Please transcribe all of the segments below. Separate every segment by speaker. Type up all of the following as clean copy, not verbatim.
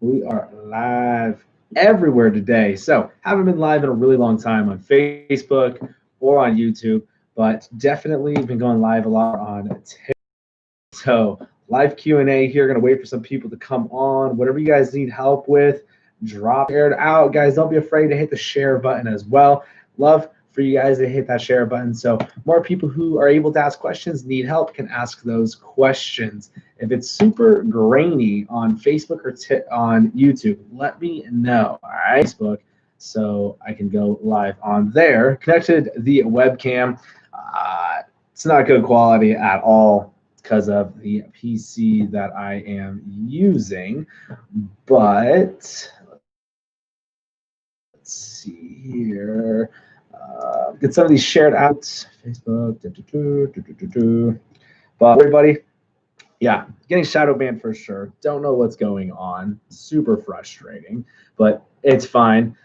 Speaker 1: We are live everywhere today. So haven't been live in a really long time on Facebook or on YouTube, but definitely been going live a lot on TikTok. So live Q&A here. Going to wait for some people to come on. Whatever you guys need help with, drop it out. Guys, don't be afraid to hit the share button as well. Love for you guys to hit that share button so more people who are able to ask questions, need help, can ask those questions. If it's super grainy on Facebook or on YouTube, let me know. All right, Facebook, so I can go live on there. Connected the webcam. It's not good quality at all because of the PC that I am using, but let's see here. Get some of these shared out. Facebook. But everybody, yeah, getting shadow banned for sure. Don't know what's going on. Super frustrating, but it's fine.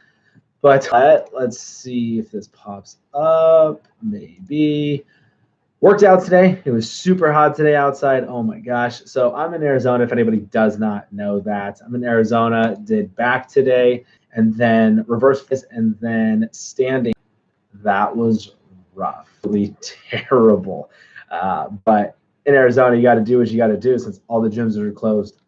Speaker 1: But let's see if this pops up. Maybe. Worked out today. It was super hot today outside. Oh my gosh. So I'm in Arizona, if anybody does not know that. I'm in Arizona, did back today, and then reverse fist, and then standing. That was rough, really terrible. But in Arizona, you got to do what you got to do since all the gyms are closed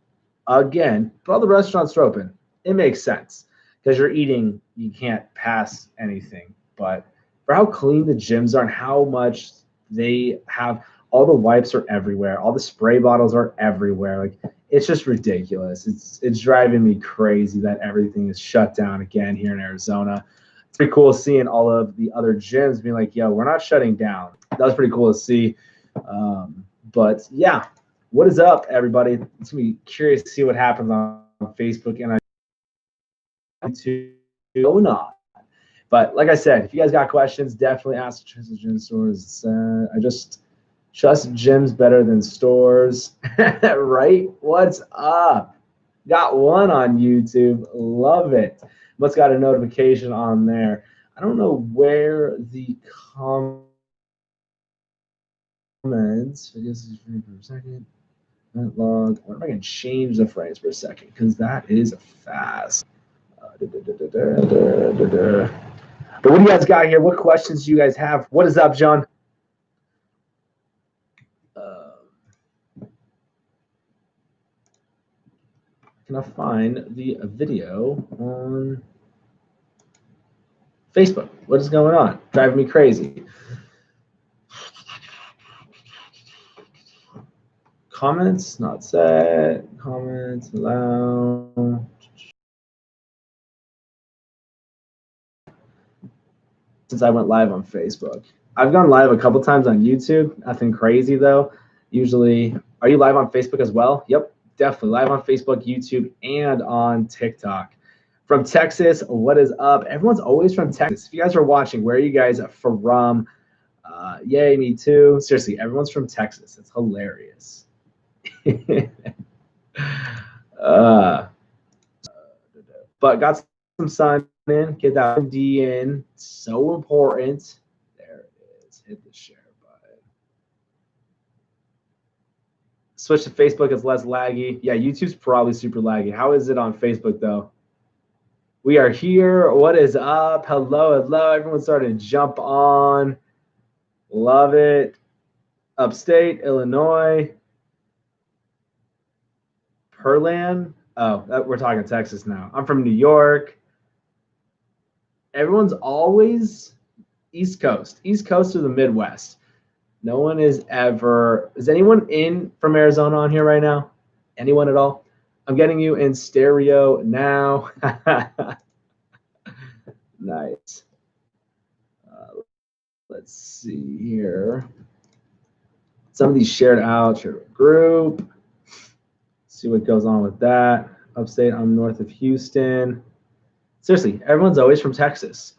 Speaker 1: again, but all the restaurants are open. It makes sense because you're eating, you can't pass anything. But for how clean the gyms are and how much they have, all the wipes are everywhere, all the spray bottles are everywhere. Like, it's just ridiculous. It's driving me crazy that everything is shut down again here in Arizona. It's pretty cool seeing all of the other gyms being like, yo, we're not shutting down. That was pretty cool to see. But yeah, what is up, everybody? It's going to be curious to see what happens on Facebook and on YouTube going on. But like I said, if you guys got questions, definitely ask gym stores. I just trust gyms better than stores, right? What's up? Got one on YouTube. Love it. Must got a notification on there. I don't know where the comments. I guess it's frame per second. That log. I wonder if I can change the frames per second because that is fast. But what do you guys got here? What questions do you guys have? What is up, John? Can I find the video on Facebook? What is going on? Driving me crazy. Comments not set. Comments allow. Since I went live on Facebook, I've gone live a couple times on YouTube. Nothing crazy though. Usually, are you live on Facebook as well? Yep, definitely live on Facebook, YouTube, and on TikTok. From Texas, what is up? Everyone's always from Texas. If you guys are watching, where are you guys from? Yay, me too. Seriously, everyone's from Texas. It's hilarious. But got some sun in, get that D in. So important. There it is. Hit the share button. Switch to Facebook, it's less laggy. Yeah, YouTube's probably super laggy. How is it on Facebook though? We are here. What is up? Hello, hello. Everyone's starting to jump on. Love it. Upstate, Illinois. Pearland. Oh, we're talking Texas now. I'm from New York. Everyone's always East Coast. East Coast or the Midwest. No one is ever. Is anyone in from Arizona on here right now? Anyone at all? I'm getting you in stereo now. Nice. Let's see here. Some of these shared out, shared group. See what goes on with that. Upstate, I'm north of Houston. Seriously, everyone's always from Texas.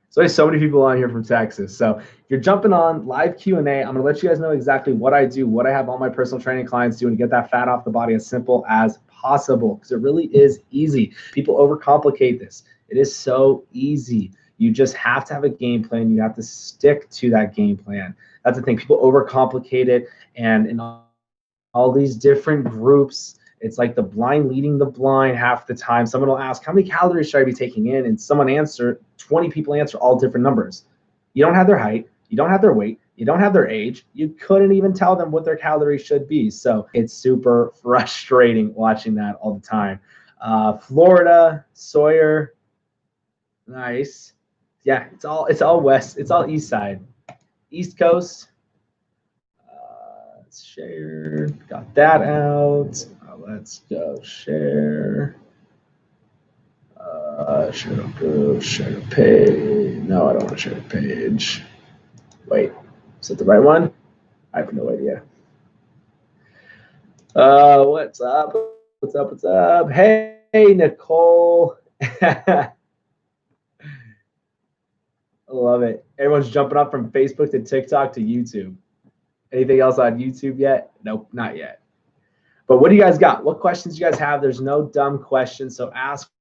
Speaker 1: So there's so many people on here from Texas. So if you're jumping on live Q&A, I'm going to let you guys know exactly what I do, what I have all my personal training clients do, and get that fat off the body as simple as possible because it really is easy. People overcomplicate this. It is so easy. You just have to have a game plan. You have to stick to that game plan. That's the thing. People overcomplicate it, and in all these different groups It's like the blind leading the blind half the time. Someone will ask, how many calories should I be taking in? And 20 people answer all different numbers. You don't have their height. You don't have their weight. You don't have their age. You couldn't even tell them what their calories should be. So it's super frustrating watching that all the time. Florida, Sawyer, nice. Yeah, it's all west. It's all east side. East Coast. Let's share. Got that out. Let's go share. Share the group. Share the page. No, I don't want to share the page. Wait, is it the right one? I have no idea. What's up? What's up? What's up? Hey, Nicole. I love it. Everyone's jumping up from Facebook to TikTok to YouTube. Anything else on YouTube yet? Nope, not yet. But what do you guys got? What questions do you guys have? There's no dumb questions, so ask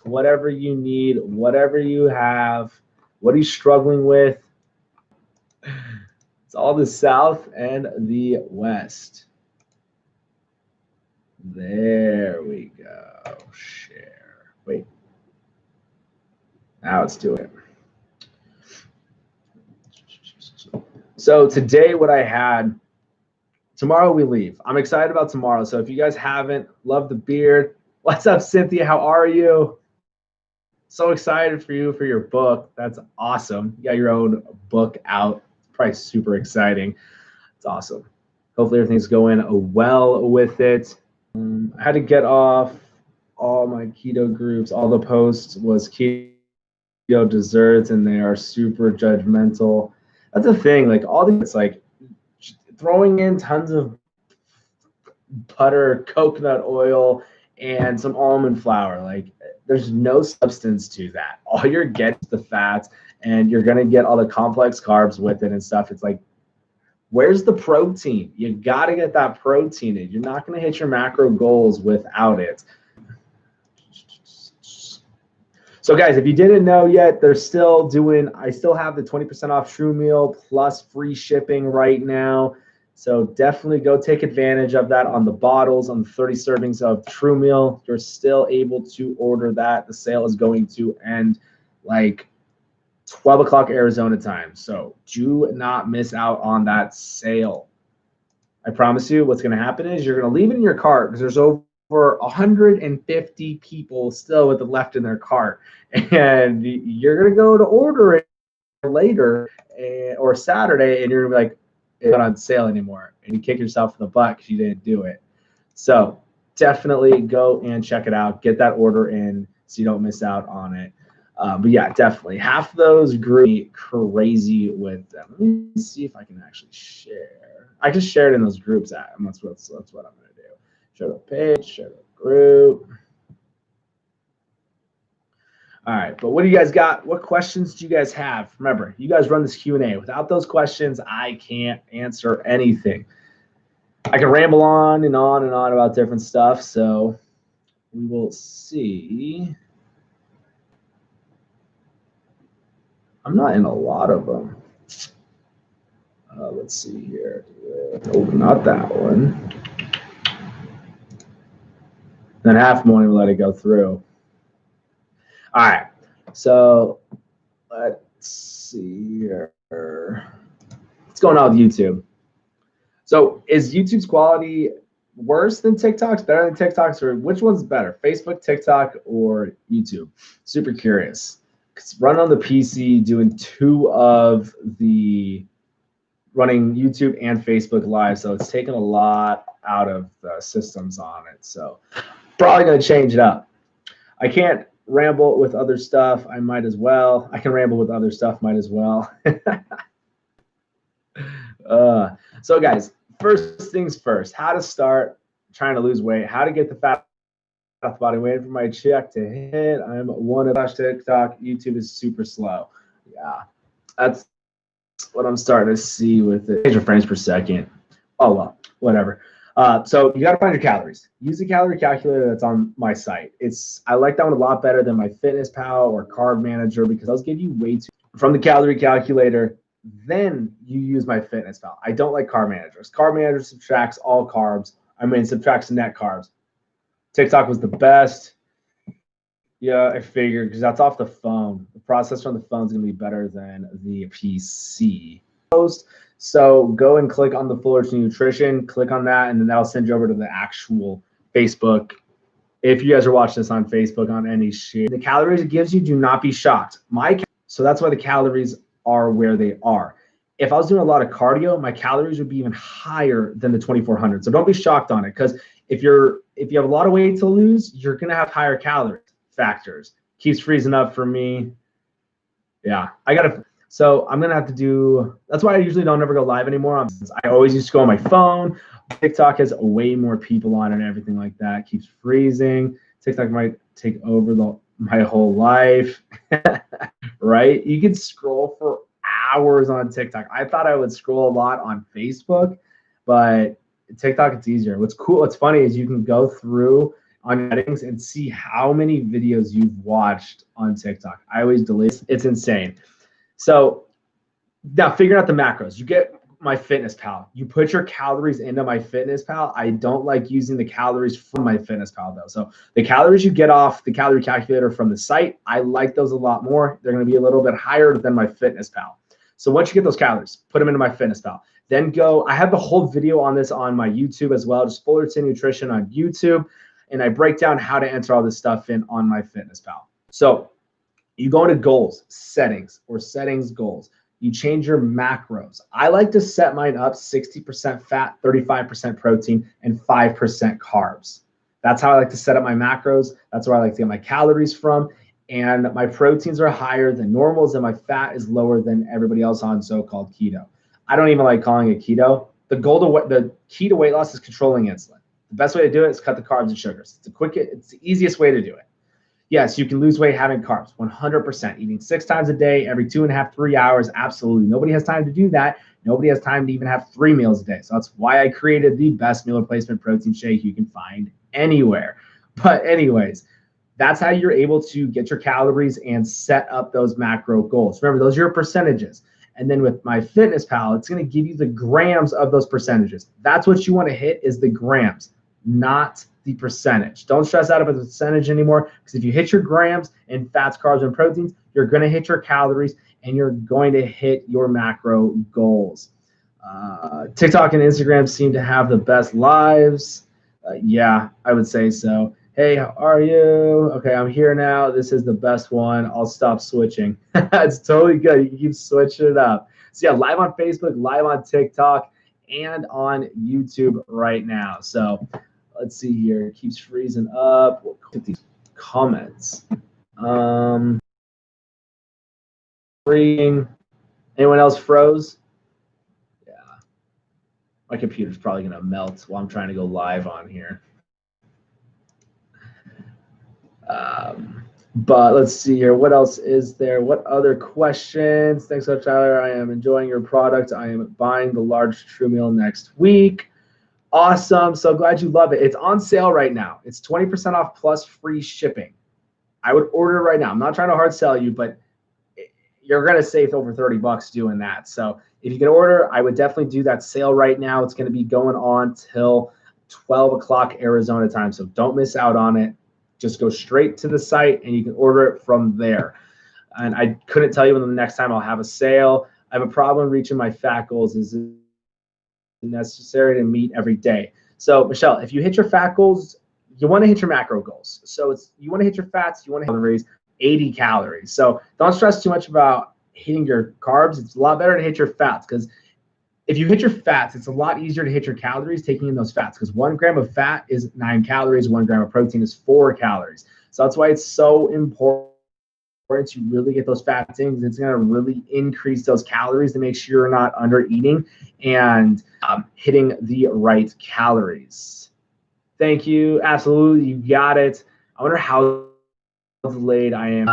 Speaker 1: whatever you need, whatever you have. What are you struggling with? It's all the South and the West. There we go. Share. Wait. Now let's do it. So today what I had, tomorrow we leave. I'm excited about tomorrow. So if you guys haven't, love the beard. What's up, Cynthia? How are you? So excited for you for your book. That's awesome. You got your own book out. Probably super exciting. It's awesome. Hopefully everything's going well with it. I had to get off all my keto groups. All the posts was keto desserts, and they are super judgmental. That's the thing. Like all these, it's like throwing in tons of butter, coconut oil, and some almond flour. Like there's no substance to that. All you're getting is the fats, and you're gonna get all the complex carbs with it and stuff. It's like, where's the protein? You gotta get that protein in. You're not gonna hit your macro goals without it. So guys, if you didn't know yet, they're still doing, I still have the 20% off True Meal plus free shipping right now. So definitely go take advantage of that on the bottles, on the 30 servings of True Meal. You're still able to order that. The sale is going to end like 12 o'clock Arizona time. So do not miss out on that sale. I promise you what's going to happen is you're going to leave it in your cart because there's over 150 people still with it left in their cart, and you're going to go to order it later or Saturday, and you're going to be like, it's not on sale anymore, and you kick yourself in the butt because you didn't do it. So definitely go and check it out. Get that order in so you don't miss out on it. But yeah, definitely. Half those groups crazy with them. Let me see if I can actually share. I just shared in those groups. And that's what I'm going to do. Share the page, share the group. All right, but what do you guys got? What questions do you guys have? Remember, you guys run this Q&A. Without those questions, I can't answer anything. I can ramble on and on and on about different stuff, so we will see. I'm not in a lot of them. Let's see here. Oh, not that one. Then half of them won't even let it go through. All right, so let's see here. What's going on with YouTube? So is YouTube's quality worse than TikTok's, better than TikTok's, or which one's better, Facebook, TikTok, or YouTube? Super curious. It's run on the PC, doing running YouTube and Facebook Live, so it's taken a lot out of the systems on it. So probably going to change it up. I can't ramble with other stuff. I might as well. I can ramble with other stuff, might as well. So guys, first things first, how to start trying to lose weight, how to get the fat off the body, waiting for my check to hit. I'm one of TikTok. YouTube is super slow. Yeah, that's what I'm starting to see with it. 100 frames per second. Oh, well, whatever. So you got to find your calories. Use the calorie calculator that's on my site. I like that one a lot better than my MyFitnessPal or Carb Manager because those give you way too from the calorie calculator. Then you use MyFitnessPal. I don't like Carb Manager. Carb Manager subtracts all carbs. I mean, subtracts net carbs. TikTok was the best. Yeah, I figured, because that's off the phone. The processor on the phone is going to be better than the PC. So go and click on the Fullerton Nutrition, click on that, and then that'll send you over to the actual Facebook. If you guys are watching this on Facebook, on any shit, the calories it gives you, do not be shocked. So that's why the calories are where they are. If I was doing a lot of cardio, my calories would be even higher than the 2400. So don't be shocked on it, because if you have a lot of weight to lose, you're gonna have higher calorie factors. Keeps freezing up for me. Yeah, so I'm gonna have to do. That's why I usually don't ever go live anymore. I always used to go on my phone. TikTok has way more people on it and everything like that. Keeps freezing. TikTok might take over my whole life. Right? You can scroll for hours on TikTok. I thought I would scroll a lot on Facebook, but TikTok, it's easier. What's funny is you can go through on settings and see how many videos you've watched on TikTok. I always delete. It's insane. So now figuring out the macros. You get MyFitnessPal. You put your calories into MyFitnessPal. I don't like using the calories from MyFitnessPal though. So the calories you get off the calorie calculator from the site, I like those a lot more. They're going to be a little bit higher than MyFitnessPal. So once you get those calories, put them into MyFitnessPal. Then I have the whole video on this on my YouTube as well, just Fullerton Nutrition on YouTube. And I break down how to enter all this stuff in on MyFitnessPal. So you go into goals, settings, or settings goals. You change your macros. I like to set mine up 60% fat, 35% protein, and 5% carbs. That's how I like to set up my macros. That's where I like to get my calories from. And my proteins are higher than normals, and my fat is lower than everybody else on so-called keto. I don't even like calling it keto. The key to weight loss is controlling insulin. The best way to do it is cut the carbs and sugars. It's the easiest way to do it. Yes, you can lose weight having carbs, 100%. Eating 6 times a day, every 2.5, 3 hours, absolutely. Nobody has time to do that. Nobody has time to even have 3 meals a day. So that's why I created the best meal replacement protein shake you can find anywhere. But anyways, that's how you're able to get your calories and set up those macro goals. Remember, those are your percentages. And then with MyFitnessPal, it's going to give you the grams of those percentages. That's what you want to hit, is the grams, not the percentage. Don't stress out about the percentage anymore, because if you hit your grams in fats, carbs, and proteins, you're going to hit your calories and you're going to hit your macro goals. TikTok and Instagram seem to have the best lives. Yeah, I would say so. Hey, how are you? Okay, I'm here now. This is the best one. I'll stop switching. It's totally good. You can keep switching it up. So yeah, live on Facebook, live on TikTok, and on YouTube right now. So let's see here. It keeps freezing up. We'll look at these comments. Freezing. Anyone else froze? Yeah. My computer's probably going to melt while I'm trying to go live on here. But let's see here. What else is there? What other questions? Thanks so much, Tyler. I am enjoying your product. I am buying the large True Meal next week. Awesome. So glad you love it. It's on sale right now. It's 20% off plus free shipping. I would order it right now. I'm not trying to hard sell you, but you're going to save over $30 doing that. So if you can order, I would definitely do that sale right now. It's going to be going on till 12 o'clock Arizona time. So don't miss out on it. Just go straight to the site and you can order it from there. And I couldn't tell you when the next time I'll have a sale. I have a problem reaching my fat goals. Is it necessary to meet every day? So Michelle, if you hit your fat goals, you want to hit your macro goals. So you want to hit your fats, you want to hit 80 calories. So don't stress too much about hitting your carbs. It's a lot better to hit your fats, because if you hit your fats, it's a lot easier to hit your calories taking in those fats, because 1 gram of fat is 9 calories, 1 gram of protein is 4 calories. So that's why it's so important to really get those fats in, because it's going to really increase those calories to make sure you're not under eating and hitting the right calories. Thank you. Absolutely. You got it. I wonder how delayed I am.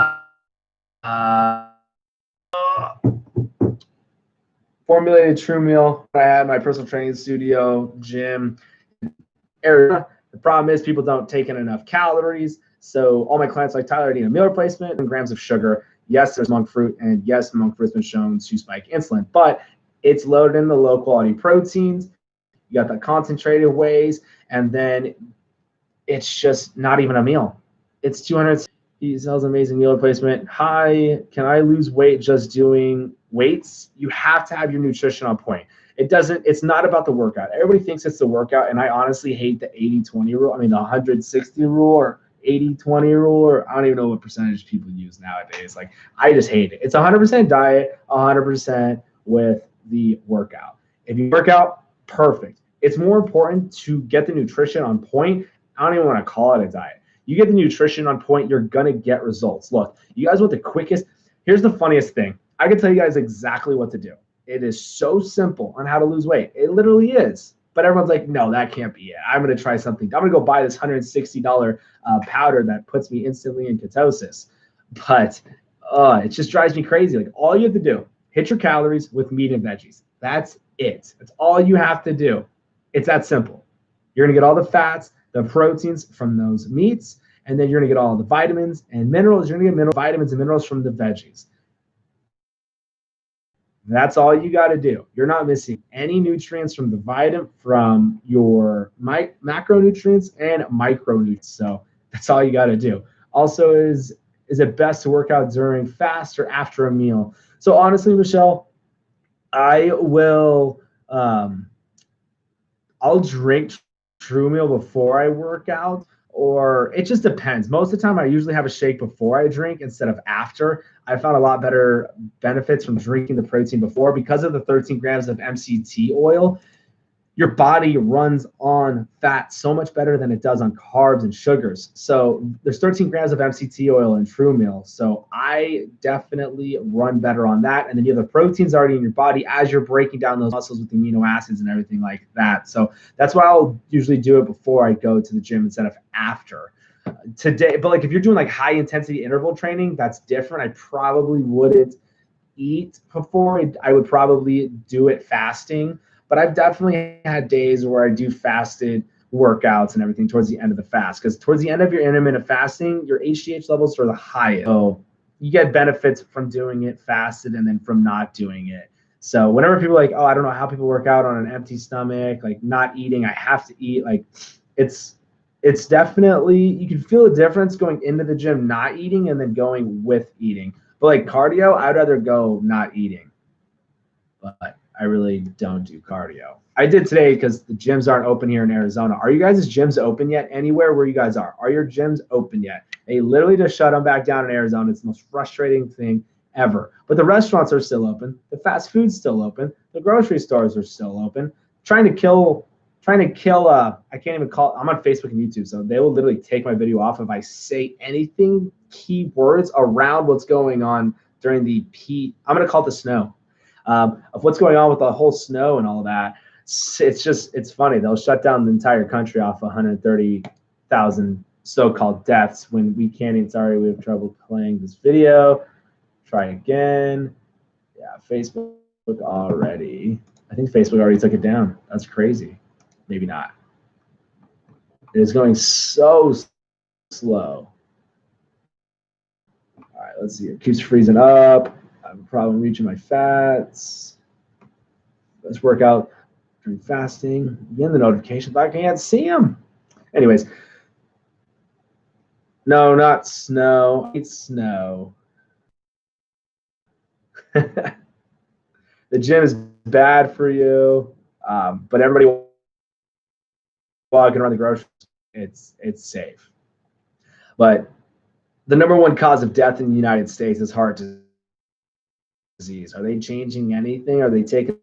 Speaker 1: Formulated True Meal. I had my personal training studio, gym area. The problem is people don't take in enough calories. So all my clients like Tyler need a meal replacement and grams of sugar. Yes, there's monk fruit, and yes, monk fruit's been shown to spike insulin, but it's loaded in the low quality proteins. You got the concentrated wheys, and then it's just not even a meal. It's 200. He sells amazing meal replacement. Hi, can I lose weight just doing weights? You have to have your nutrition on point. It's not about the workout. Everybody thinks it's the workout, and I honestly hate the 80-20 rule. I mean, the 160 rule or 80-20 rule, or I don't even know what percentage people use nowadays. Like, I just hate it. It's 100% diet, 100% with the workout. If you work out, perfect. It's more important to get the nutrition on point. I don't even want to call it a diet. You get the nutrition on point, you're going to get results. Look, you guys want the quickest. Here's the funniest thing. I can tell you guys exactly what to do. It is so simple on how to lose weight. It literally is. But everyone's like, no, that can't be it. I'm going to try something. I'm going to go buy this $160 powder that puts me instantly in ketosis. But it just drives me crazy. Like, all you have to do, hit your calories with meat and veggies. That's it. That's all you have to do. It's that simple. You're going to get all the fats, the proteins from those meats, and then you're going to get all the vitamins and minerals. You're going to get vitamins and minerals from the veggies. That's all you got to do. You're not missing any nutrients from from your macronutrients and micronutrients. So that's all you got to do. Also, is it best to work out during fast or after a meal? So honestly, Michelle, I will. I'll drink True Meal before I work out, or it just depends. Most of the time, I usually have a shake before I drink instead of after. I found a lot better benefits from drinking the protein before because of the 13 grams of MCT oil. Your body runs on fat so much better than it does on carbs and sugars. So there's 13 grams of MCT oil in True Meal. So I definitely run better on that. And then you have the proteins already in your body as you're breaking down those muscles with amino acids and everything like that. So that's why I'll usually do it before I go to the gym instead of after. Today, but like if you're doing like high intensity interval training, that's different. I probably wouldn't eat before. I would probably do it fasting. But I've definitely had days where I do fasted workouts and everything towards the end of the fast, because towards the end of your intermittent fasting, your HGH levels are the highest. So you get benefits from doing it fasted and then from not doing it. So whenever people are like, oh, I don't know how people work out on an empty stomach, like not eating, I have to eat, like it's definitely, you can feel the difference going into the gym not eating and then going with eating. But like cardio, I'd rather go not eating. But I really don't do cardio. I did today because the gyms aren't open here in Arizona. Are you guys' gyms open yet? Anywhere where you guys are? Are your gyms open yet? They literally just shut them back down in Arizona. It's the most frustrating thing ever. But the restaurants are still open. The fast food's still open. The grocery stores are still open. Trying to kill, I can't even call, I'm on Facebook and YouTube, so they will literally take my video off if I say anything, keywords around what's going on during the I'm going to call it the snow. Of what's going on with the whole snow and all that. It's funny. They'll shut down the entire country off 130,000 so-called deaths when we can't even, sorry, we have trouble playing this video. Try again. Yeah, Facebook already. I think Facebook already took it down. That's crazy. Maybe not. It is going so slow. All right, let's see. It keeps freezing up. I have a problem reaching my fats. Let's work out during fasting. Again, the notifications, but I can't see them. Anyways, no, not snow. It's snow. The gym is bad for you, but everybody walking around the grocery, it's safe. But the number one cause of death in the United States is heart disease. Are they changing anything? Are they taking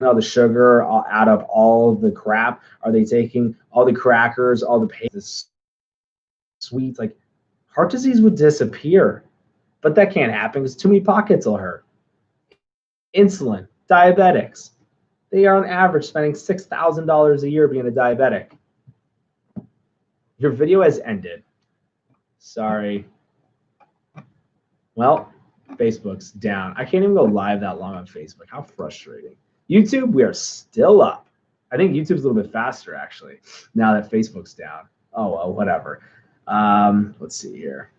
Speaker 1: all the sugar out of all the crap? Are they taking all the crackers, all the sweets? Like, heart disease would disappear, but that can't happen because too many pockets will hurt. Insulin, diabetics, they are on average spending $6,000 a year being a diabetic. Your video has ended. Sorry. Well, Facebook's down. I can't even go live that long on Facebook. How frustrating. YouTube, we are still up. I think YouTube's a little bit faster, actually, now that Facebook's down. Oh, well, whatever. Let's see here.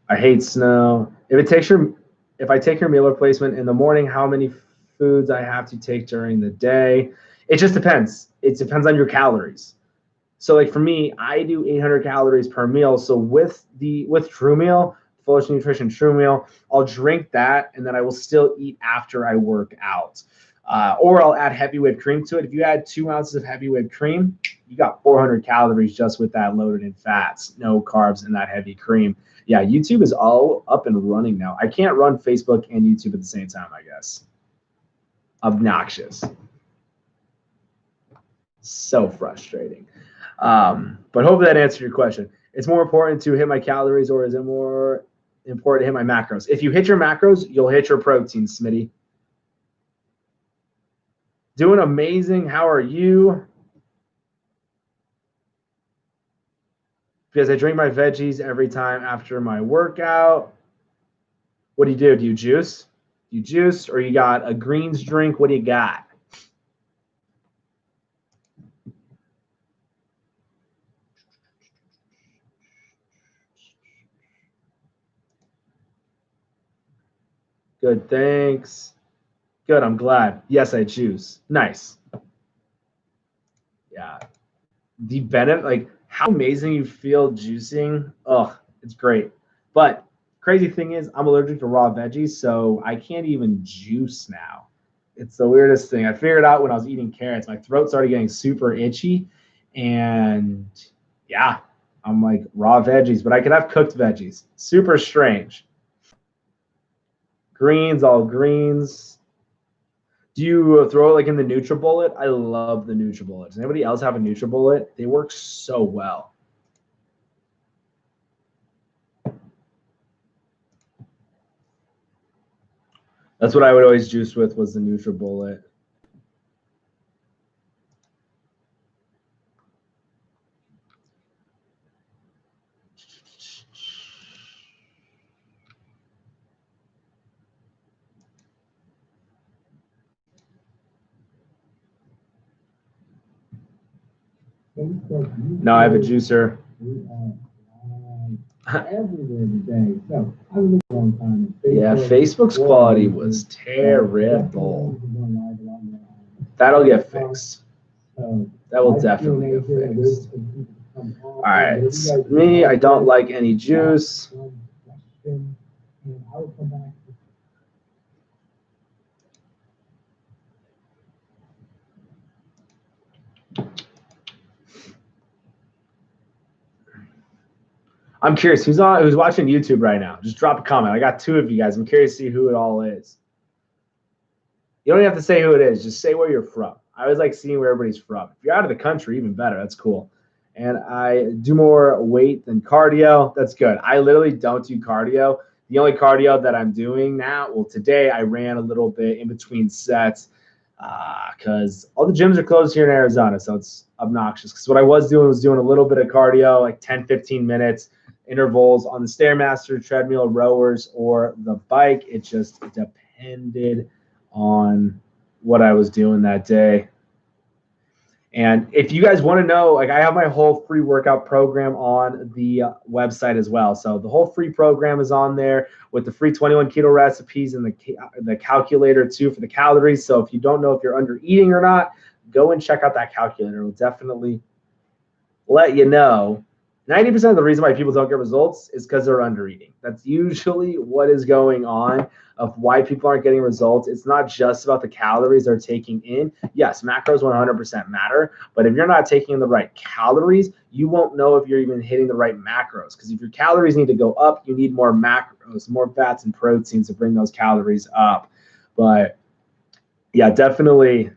Speaker 1: I hate snow. If I take your meal replacement in the morning, how many foods I have to take during the day. It just depends. It depends on your calories. So like for me, I do 800 calories per meal. So with True Meal, Fullerton Nutrition True Meal, I'll drink that and then I will still eat after I work out. Or I'll add heavy whipped cream to it. If you add 2 ounces of heavy whipped cream, you got 400 calories just with that loaded in fats, no carbs, and that heavy cream. Yeah, YouTube is all up and running now. I can't run Facebook and YouTube at the same time, I guess. Obnoxious. So frustrating. But hopefully that answered your question. It's more important to hit my calories, or is it more important to hit my macros? If you hit your macros, you'll hit your protein, Smitty. Doing amazing. How are you? Because I drink my veggies every time after my workout. What do you do? Do you juice? You juice, or you got a greens drink? What do you got? Good, thanks. Good, I'm glad. Yes, I juice. Nice. Yeah. The benefit, like how amazing you feel juicing. Oh, it's great. But crazy thing is, I'm allergic to raw veggies, so I can't even juice now. It's the weirdest thing. I figured out when I was eating carrots, my throat started getting super itchy, and yeah, I'm like raw veggies, but I could have cooked veggies. Super strange. Greens, all greens. Do you throw it like in the NutriBullet? I love the NutriBullet. Does anybody else have a NutriBullet? They work so well. That's what I would always juice with, was the NutriBullet. No, I have a juicer. Yeah, Facebook's quality was terrible. That'll get fixed. That will definitely get fixed. All right, me, I don't like any juice. I'm curious, who's watching YouTube right now? Just drop a comment. I got 2 of you guys. I'm curious to see who it all is. You don't even have to say who it is. Just say where you're from. I always like seeing where everybody's from. If you're out of the country, even better. That's cool. And I do more weight than cardio. That's good. I literally don't do cardio. The only cardio that I'm doing now, well, today I ran a little bit in between sets because all the gyms are closed here in Arizona, so it's obnoxious. Because what I was doing a little bit of cardio, like 10, 15 minutes, intervals on the Stairmaster, treadmill, rowers, or the bike. It just depended on what I was doing that day. And if you guys want to know, like I have my whole free workout program on the website as well. So the whole free program is on there with the free 21 keto recipes and the calculator too for the calories. So if you don't know if you're under eating or not, go and check out that calculator. It will definitely let you know. 90% of the reason why people don't get results is because they're under eating. That's usually what is going on of why people aren't getting results. It's not just about the calories they're taking in. Yes, macros 100% matter, but if you're not taking in the right calories, you won't know if you're even hitting the right macros. Because if your calories need to go up, you need more macros, more fats and proteins to bring those calories up. But yeah, definitely.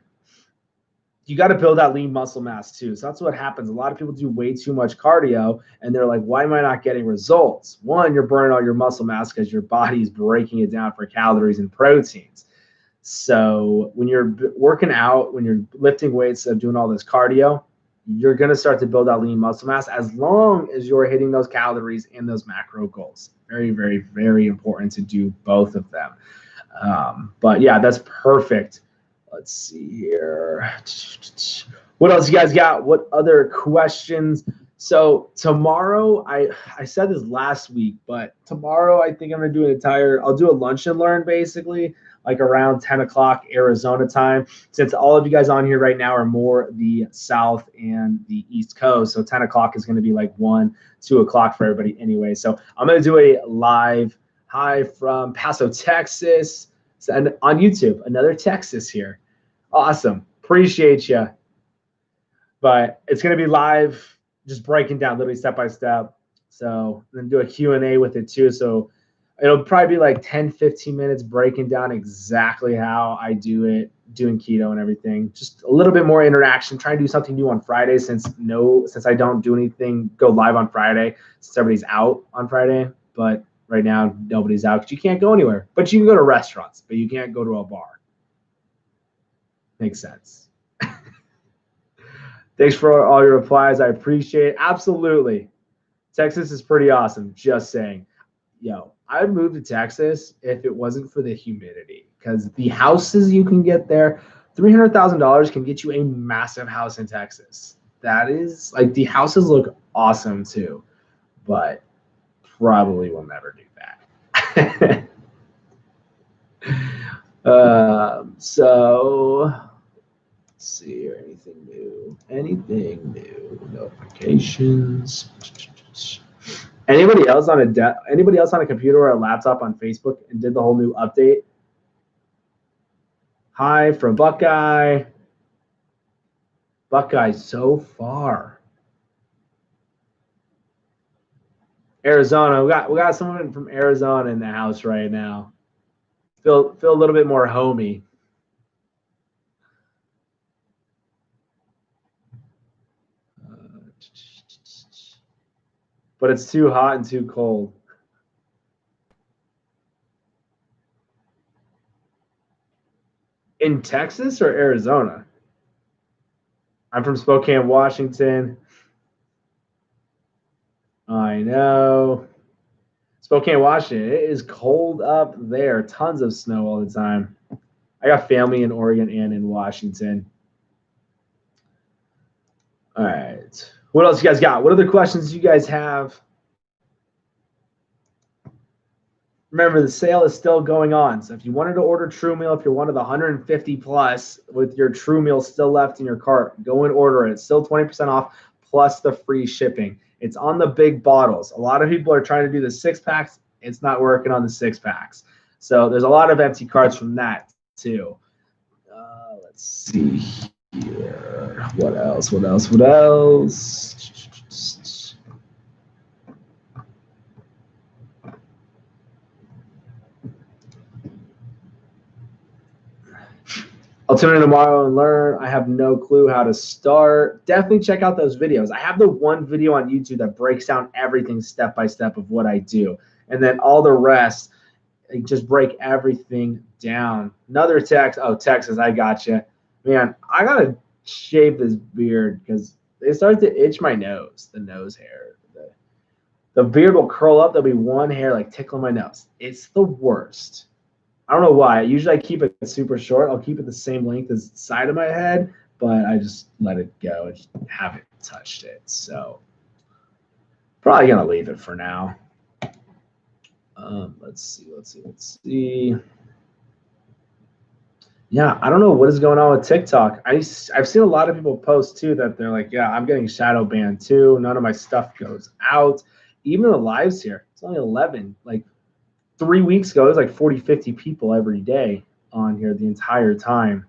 Speaker 1: You got to build that lean muscle mass too. So that's what happens. A lot of people do way too much cardio and they're like, why am I not getting results? One, you're burning all your muscle mass because your body's breaking it down for calories and proteins. So when you're working out, when you're lifting weights of doing all this cardio, you're going to start to build that lean muscle mass as long as you're hitting those calories and those macro goals. Very, very, very important to do both of them. But yeah, that's perfect. Let's see here. What else you guys got? What other questions? So tomorrow, I said this last week, but tomorrow I think I'm gonna do I'll do a lunch and learn basically. like around 10 o'clock Arizona time. Since all of you guys on here right now are more the South and the East Coast, so 10 o'clock is going to be like 1, 2 o'clock for everybody anyway. So I'm going to do a live hi from Paso, Texas, and on YouTube. Another Texas here. Awesome. Appreciate you. But it's going to be live, just breaking down literally step by step. So then do a Q&A with it too. So it'll probably be like 10, 15 minutes breaking down exactly how I do it, doing keto and everything. Just a little bit more interaction, trying to do something new on Friday since I don't do anything, go live on Friday since everybody's out on Friday. But right now, nobody's out because you can't go anywhere. But you can go to restaurants, but you can't go to a bar. Makes sense. Thanks for all your replies. I appreciate it. Absolutely. Texas is pretty awesome. Just saying. Yo, I would move to Texas if it wasn't for the humidity, because the houses you can get there, $300,000 can get you a massive house in Texas. That is, like, the houses look awesome too, but probably will never do that. So let's see here. Anything new? Anything new? Notifications. Anybody else on a computer or a laptop on Facebook and did the whole new update? Hi from Buckeye. Buckeye so far. Arizona. We got someone from Arizona in the house right now. Feel a little bit more homey. But it's too hot and too cold. In Texas or Arizona? I'm from Spokane, Washington. I know. Spokane, Washington. It is cold up there. Tons of snow all the time. I got family in Oregon and in Washington. All right. What else you guys got? What other questions you guys have? Remember, the sale is still going on. So if you wanted to order True Meal, if you're one of the 150 plus with your True Meal still left in your cart, go and order it. It's still 20% off plus the free shipping. It's on the big bottles. A lot of people are trying to do the 6-packs. It's not working on the 6-packs. So there's a lot of empty carts from that too. Let's see here. What else? I'll tune in tomorrow and learn. I have no clue how to start. Definitely check out those videos. I have the one video on YouTube that breaks down everything step by step of what I do. And then all the rest, I just break everything down. Another text. Oh, Texas, I got you. Man, I got to shave this beard because it starts to itch my nose, the nose hair. The beard will curl up. There'll be one hair like tickling my nose. It's the worst. I don't know why. Usually I keep it super short. I'll keep it the same length as the side of my head, but I just let it go. I just haven't touched it. So probably going to leave it for now. Let's see. Yeah, I don't know what is going on with TikTok. I've seen a lot of people post too that they're like, yeah, I'm getting shadow banned too. None of my stuff goes out. Even the lives here, it's only 11. Like 3 weeks ago, it was like 40, 50 people every day on here the entire time.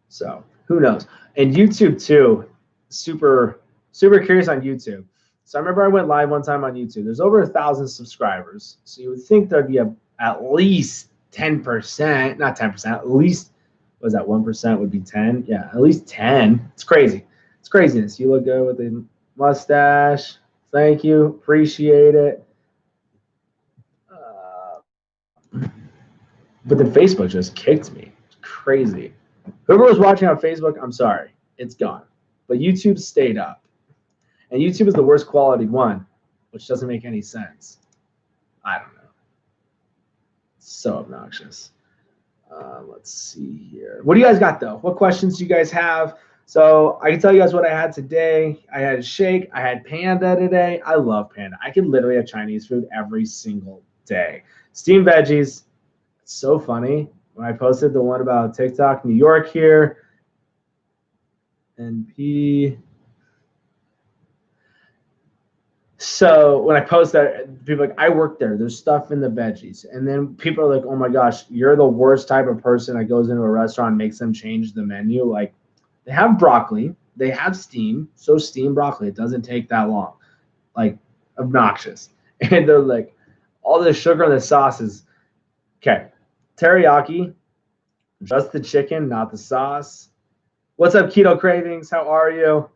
Speaker 1: So who knows? And YouTube too, super curious on YouTube. So I remember I went live one time on YouTube. There's over 1,000 subscribers. So you would think there'd be at least 10%, not 10%, at least, was that 1% would be 10? Yeah, at least 10. It's crazy. It's craziness. You look good with a mustache. Thank you. Appreciate it. But then Facebook just kicked me. It's crazy. Whoever was watching on Facebook, I'm sorry. It's gone. But YouTube stayed up. And YouTube is the worst quality one, which doesn't make any sense. I don't know. It's so obnoxious. Let's see here. What do you guys got, though? What questions do you guys have? So I can tell you guys what I had today. I had a shake. I had Panda today. I love Panda. I could literally have Chinese food every single day. Steamed veggies. It's so funny. When I posted the one about TikTok, New York here, NP. So when I post that, people are like, I work there. There's stuff in the veggies. And then people are like, oh my gosh, you're the worst type of person that goes into a restaurant and makes them change the menu. Like, they have broccoli. They have steam. So steamed broccoli, it doesn't take that long. Like, obnoxious. And they're like, all the sugar in the sauce is, okay, teriyaki, just the chicken, not the sauce. What's up, Keto Cravings? How are you?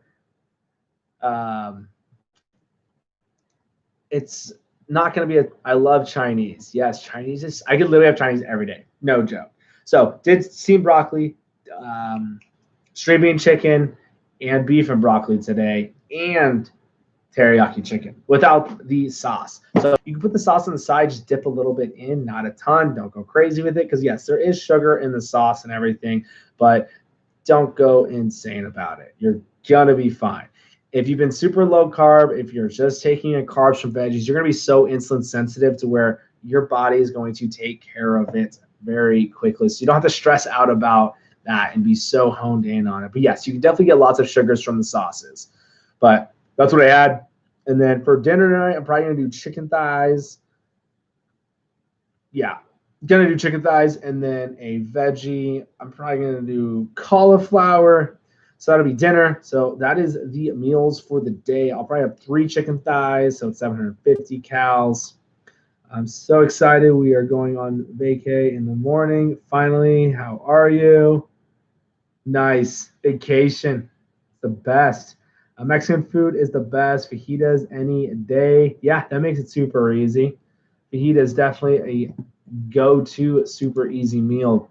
Speaker 1: It's not going to be I love Chinese. Yes, Chinese is, I could literally have Chinese every day. No joke. So did steamed broccoli, string bean chicken, and beef and broccoli today, and teriyaki chicken without the sauce. So you can put the sauce on the side, just dip a little bit in, not a ton. Don't go crazy with it because, yes, there is sugar in the sauce and everything, but don't go insane about it. You're going to be fine. If you've been super low carb, if you're just taking in carbs from veggies, you're going to be so insulin sensitive to where your body is going to take care of it very quickly. So you don't have to stress out about that and be so honed in on it. But yes, you can definitely get lots of sugars from the sauces. But that's what I had. And then for dinner tonight, I'm probably going to do chicken thighs. Yeah, going to do chicken thighs and then a veggie. I'm probably going to do cauliflower. So that'll be dinner. So that is the meals for the day. I'll probably have 3 chicken thighs, so it's 750 calories. I'm so excited. We are going on vacay in the morning. Finally, how are you? Nice. Vacation. The best. Mexican food is the best. Fajitas any day. Yeah, that makes it super easy. Fajita is definitely a go-to super easy meal.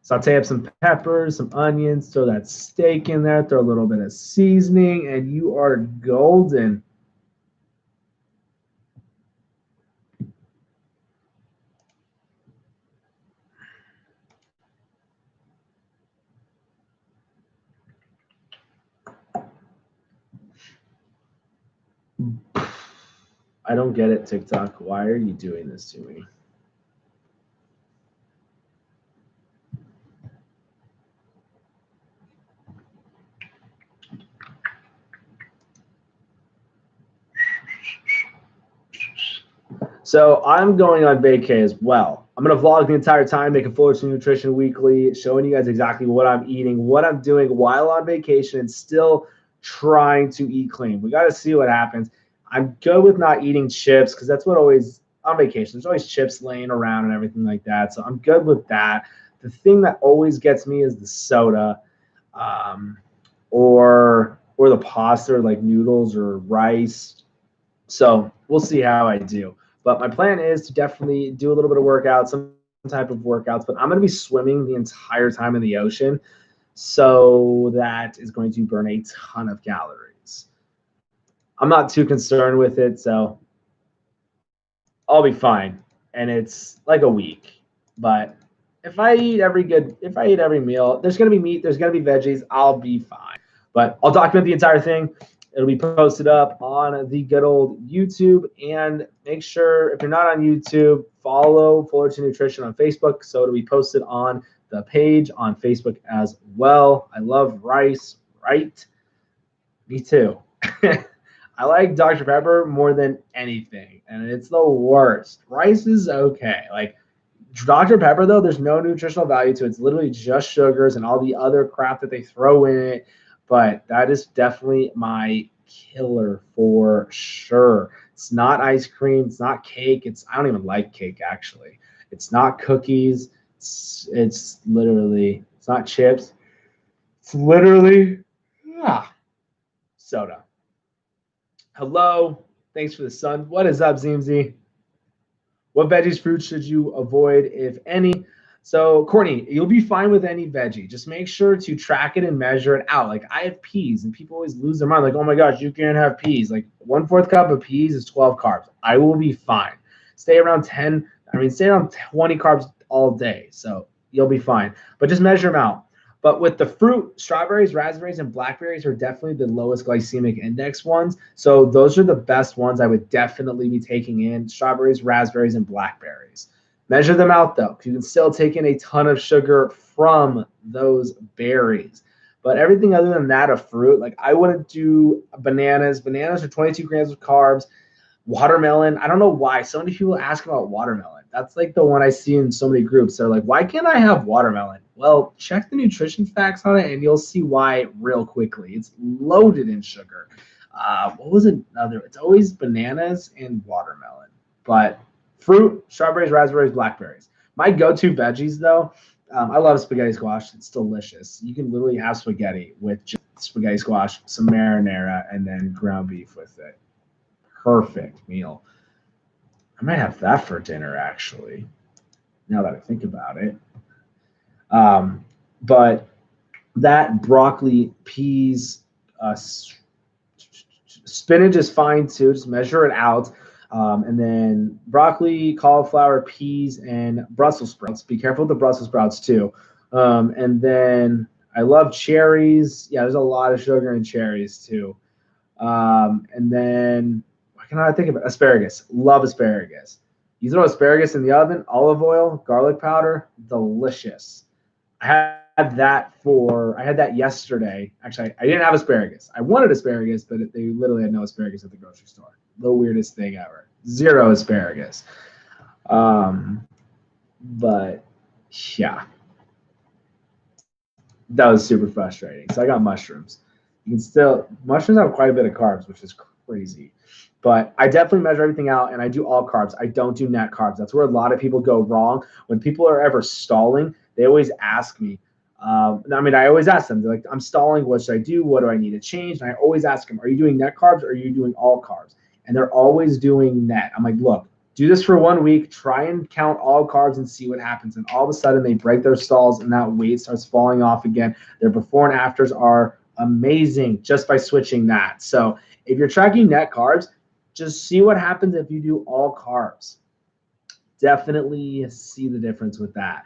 Speaker 1: Saute up some peppers, some onions, throw that steak in there, throw a little bit of seasoning, and you are golden. I don't get it, TikTok. Why are you doing this to me? So I'm going on vacay as well. I'm going to vlog the entire time, making Fullerton Nutrition weekly, showing you guys exactly what I'm eating, what I'm doing while on vacation, and still trying to eat clean. We got to see what happens. I'm good with not eating chips because that's what always, on vacation, there's always chips laying around and everything like that. So I'm good with that. The thing that always gets me is the soda or the pasta, like noodles or rice. So we'll see how I do. But my plan is to definitely do a little bit of workout, some type of workouts, but I'm going to be swimming the entire time in the ocean. So that is going to burn a ton of calories. I'm not too concerned with it, so I'll be fine. And it's like a week. But if I eat every meal, there's going to be meat, there's going to be veggies, I'll be fine. But I'll document the entire thing. It'll be posted up on the good old YouTube. And make sure, if you're not on YouTube, follow Fullerton Nutrition on Facebook. So it'll be posted on the page on Facebook as well. I love rice, right? Me too. I like Dr. Pepper more than anything, and it's the worst. Rice is okay. Like Dr. Pepper, though, there's no nutritional value to it. It's literally just sugars and all the other crap that they throw in it. But that is definitely my killer for sure. It's not ice cream. It's not cake. I don't even like cake, actually. It's not cookies. It's literally, it's not chips. It's literally soda. Hello. Thanks for the sun. What is up, Zimzy? What veggies, fruits should you avoid, if any? So, Courtney, you'll be fine with any veggie. Just make sure to track it and measure it out. Like, I have peas, and people always lose their mind. Like, oh my gosh, you can't have peas. Like, 1/4 cup of peas is 12 carbs. I will be fine. Stay around 20 carbs all day. So, you'll be fine. But just measure them out. But with the fruit, strawberries, raspberries, and blackberries are definitely the lowest glycemic index ones. So those are the best ones I would definitely be taking in: strawberries, raspberries, and blackberries. Measure them out though, because you can still take in a ton of sugar from those berries. But everything other than that of fruit, like I wouldn't do bananas. Bananas are 22 grams of carbs. Watermelon, I don't know why. So many people ask about watermelon. That's like the one I see in so many groups. They're like, why can't I have watermelon? Well, check the nutrition facts on it and you'll see why real quickly. It's loaded in sugar. What was another? It's always bananas and watermelon. But fruit, strawberries, raspberries, blackberries. My go-to veggies, though, I love spaghetti squash. It's delicious. You can literally have spaghetti with just spaghetti squash, some marinara, and then ground beef with it. Perfect meal. I might have that for dinner, actually, now that I think about it. But that broccoli, peas, spinach is fine too. Just measure it out. And then broccoli, cauliflower, peas, and Brussels sprouts. Be careful with the Brussels sprouts too. And then I love cherries. Yeah, there's a lot of sugar in cherries too. And then what can I think of? Asparagus. Love asparagus. You throw asparagus in the oven, olive oil, garlic powder, delicious. I had that yesterday. Actually, I didn't have asparagus. I wanted asparagus, but they literally had no asparagus at the grocery store. The weirdest thing ever. Zero asparagus. But yeah, that was super frustrating. So I got mushrooms. Mushrooms have quite a bit of carbs, which is crazy. But I definitely measure everything out, and I do all carbs. I don't do net carbs. That's where a lot of people go wrong. When people are ever stalling, they always ask me. I always ask them. They're like, I'm stalling. What should I do? What do I need to change? And I always ask them, are you doing net carbs or are you doing all carbs? And they're always doing net. I'm like, look, do this for 1 week. Try and count all carbs and see what happens. And all of a sudden, they break their stalls, and that weight starts falling off again. Their before and afters are amazing just by switching that. So if you're tracking net carbs, just see what happens if you do all carbs. Definitely see the difference with that.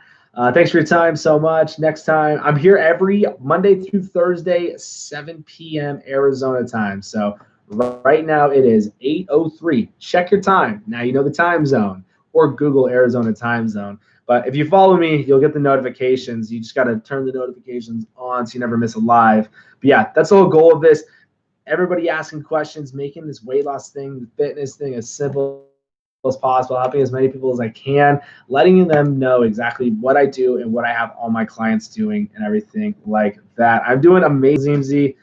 Speaker 1: Thanks for your time so much. Next time, I'm here every Monday through Thursday, 7 p.m. Arizona time. So right now it is 8:03. Check your time. Now you know the time zone, or Google Arizona time zone. But if you follow me, you'll get the notifications. You just got to turn the notifications on so you never miss a live. But yeah, that's the whole goal of this. Everybody asking questions, making this weight loss thing, the fitness thing as simple as possible, helping as many people as I can, letting them know exactly what I do and what I have all my clients doing and everything like that. I'm doing amazing, Z.